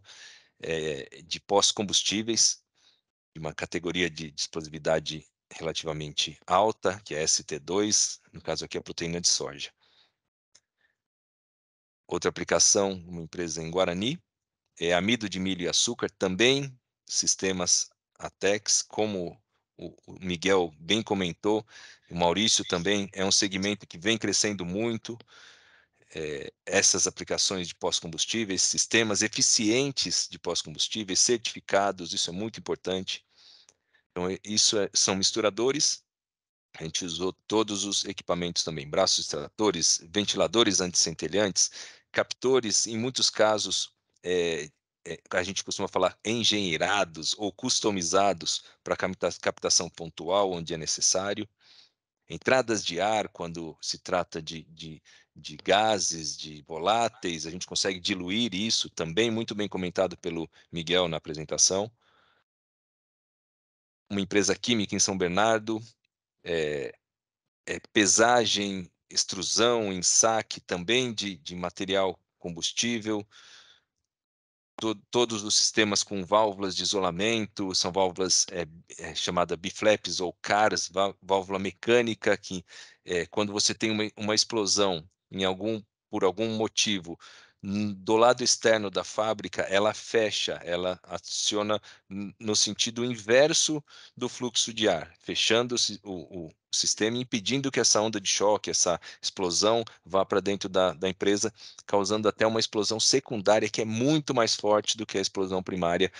de pós-combustíveis, de uma categoria de explosividade relativamente alta, que é ST2, no caso aqui a proteína de soja. Outra aplicação, uma empresa em Guarani, é amido de milho e açúcar, também sistemas ATEX, como o Miguel bem comentou, o Maurício também, é um segmento que vem crescendo muito. Essas aplicações de pós-combustíveis, sistemas eficientes de pós-combustíveis, certificados, isso é muito importante. Então, são misturadores. A gente usou todos os equipamentos também, braços extratores, ventiladores antiscentelhantes, captores, em muitos casos, a gente costuma falar engenheirados ou customizados para captação pontual, onde é necessário. Entradas de ar, quando se trata de gases, de voláteis, a gente consegue diluir isso, também muito bem comentado pelo Miguel na apresentação. Uma empresa química em São Bernardo, pesagem, extrusão, ensaque também de material combustível, todos os sistemas com válvulas de isolamento, são válvulas chamada biflaps ou CARS, válvula mecânica, que quando você tem uma explosão por algum motivo, do lado externo da fábrica, ela fecha, ela aciona no sentido inverso do fluxo de ar, fechando o sistema, impedindo que essa onda de choque, essa explosão vá para dentro da empresa, causando até uma explosão secundária que é muito mais forte do que a explosão primária,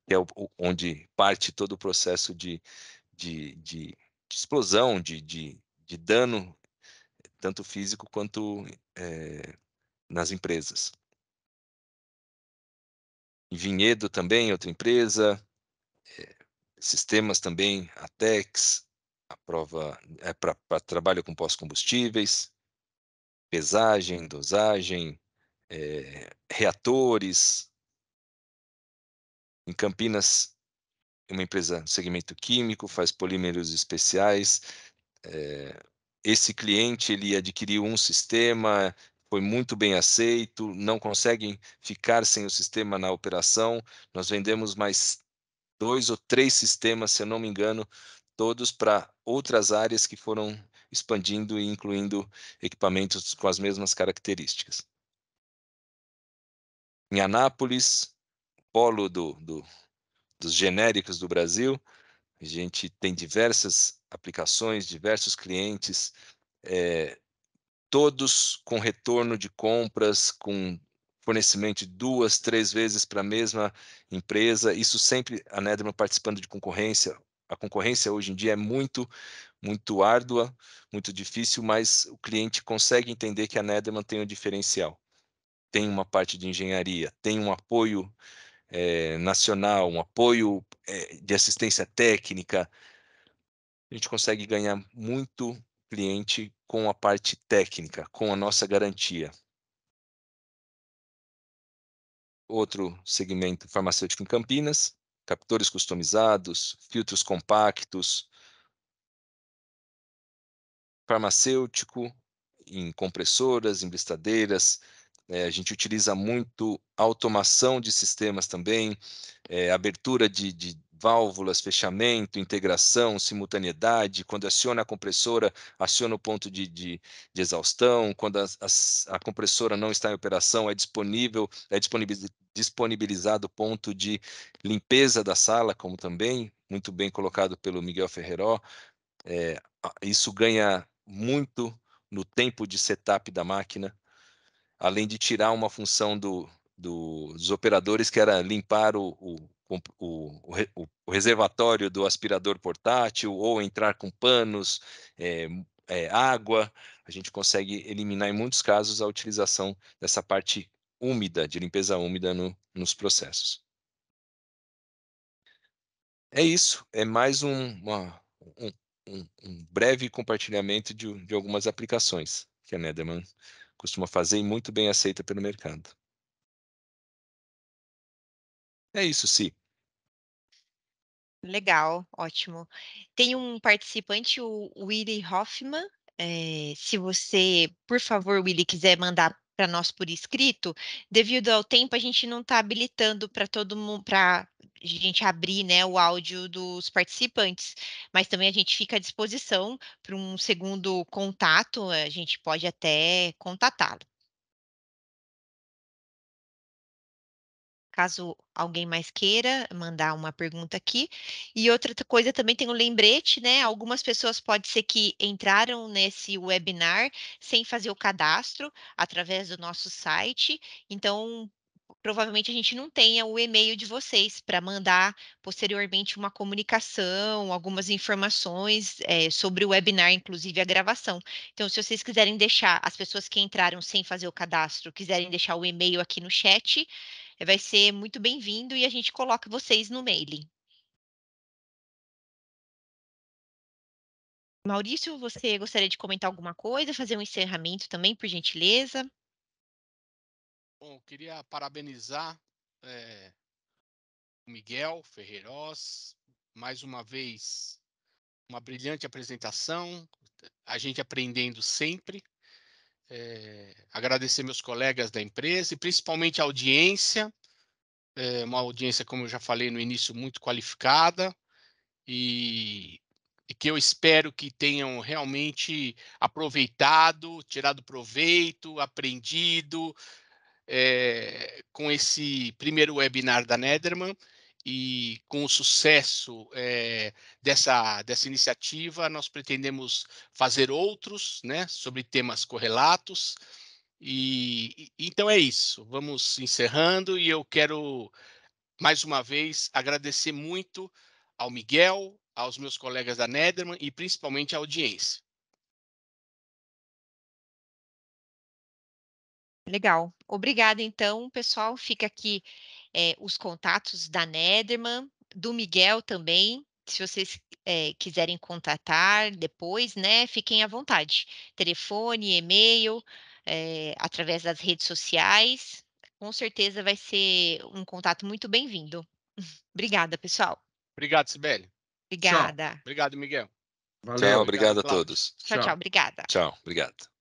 que é onde parte todo o processo de explosão, de dano, tanto físico quanto nas empresas. Em Vinhedo também, outra empresa, sistemas também, ATEX, a prova para trabalho com pós-combustíveis, pesagem, dosagem, reatores. Em Campinas, uma empresa do segmento químico, faz polímeros especiais. Esse cliente, ele adquiriu um sistema, foi muito bem aceito, não conseguem ficar sem o sistema na operação. Nós vendemos mais 2 ou 3 sistemas, se eu não me engano, todos para outras áreas que foram expandindo e incluindo equipamentos com as mesmas características. Em Anápolis, polo dos genéricos do Brasil, a gente tem diversas aplicações, diversos clientes, todos com retorno de compras, com fornecimento de 2, 3 vezes para a mesma empresa. Isso sempre a Nederman participando de concorrência. A concorrência hoje em dia é muito, muito árdua, muito difícil, mas o cliente consegue entender que a Nederman tem um diferencial. Tem uma parte de engenharia, tem um apoio nacional, um apoio de assistência técnica. A gente consegue ganhar muito cliente com a parte técnica, com a nossa garantia. Outro segmento farmacêutico em Campinas, captores customizados, filtros compactos, farmacêutico em compressoras, em blistadeiras. A gente utiliza muito automação de sistemas também, abertura de válvulas, fechamento, integração, simultaneidade. Quando aciona a compressora, aciona o ponto de exaustão. Quando a compressora não está em operação, é disponibilizado o ponto de limpeza da sala, como também, muito bem colocado pelo Miguel Ferreró. Isso ganha muito no tempo de setup da máquina. além de tirar uma função dos operadores, que era limpar o reservatório do aspirador portátil, ou entrar com panos, água, a gente consegue eliminar, em muitos casos, a utilização dessa parte úmida, de limpeza úmida nos processos. É isso, é mais um breve compartilhamento de algumas aplicações que a Nederman costuma fazer e muito bem aceita pelo mercado. É isso, Si. Legal, ótimo. Tem um participante, o Willy Hoffman. Se você, por favor, Willy, quiser mandar para nós por escrito, devido ao tempo, a gente não está habilitando para todo mundo, para a gente abrir, né, o áudio dos participantes, mas também a gente fica à disposição para um segundo contato, a gente pode até contatá-lo. Caso alguém mais queira mandar uma pergunta aqui. E outra coisa também tem um lembrete, né? Algumas pessoas pode ser que entraram nesse webinar sem fazer o cadastro através do nosso site. Então, provavelmente a gente não tenha o e-mail de vocês para mandar posteriormente uma comunicação, algumas informações sobre o webinar, inclusive a gravação. Então, se vocês quiserem deixar, as pessoas que entraram sem fazer o cadastro, quiserem deixar o e-mail aqui no chat, vai ser muito bem-vindo e a gente coloca vocês no mailing. Maurício, você gostaria de comentar alguma coisa, fazer um encerramento também, por gentileza? Bom, queria parabenizar o Miguel Ferreiros, mais uma vez, uma brilhante apresentação, a gente aprendendo sempre. Agradecer meus colegas da empresa e principalmente a audiência, uma audiência, como eu já falei no início, muito qualificada e que eu espero que tenham realmente aproveitado, tirado proveito, aprendido com esse primeiro webinar da Nederman, e com o sucesso dessa iniciativa, nós pretendemos fazer outros, né, sobre temas correlatos. Então é isso, vamos encerrando, e eu quero mais uma vez agradecer muito ao Miguel, aos meus colegas da Nederman e principalmente à audiência. Legal. Obrigada, então, pessoal. Fica aqui os contatos da Nederman, do Miguel também. Se vocês quiserem contatar depois, né, fiquem à vontade. Telefone, e-mail, através das redes sociais. Com certeza vai ser um contato muito bem-vindo. Obrigada, pessoal. Obrigado, Sibeli. Tchau. Obrigada. Obrigado, Miguel. Tchau, Valeu. Obrigado, obrigado a Cláudio. todos. Tchau, tchau. Tchau. Obrigada. Tchau, obrigado.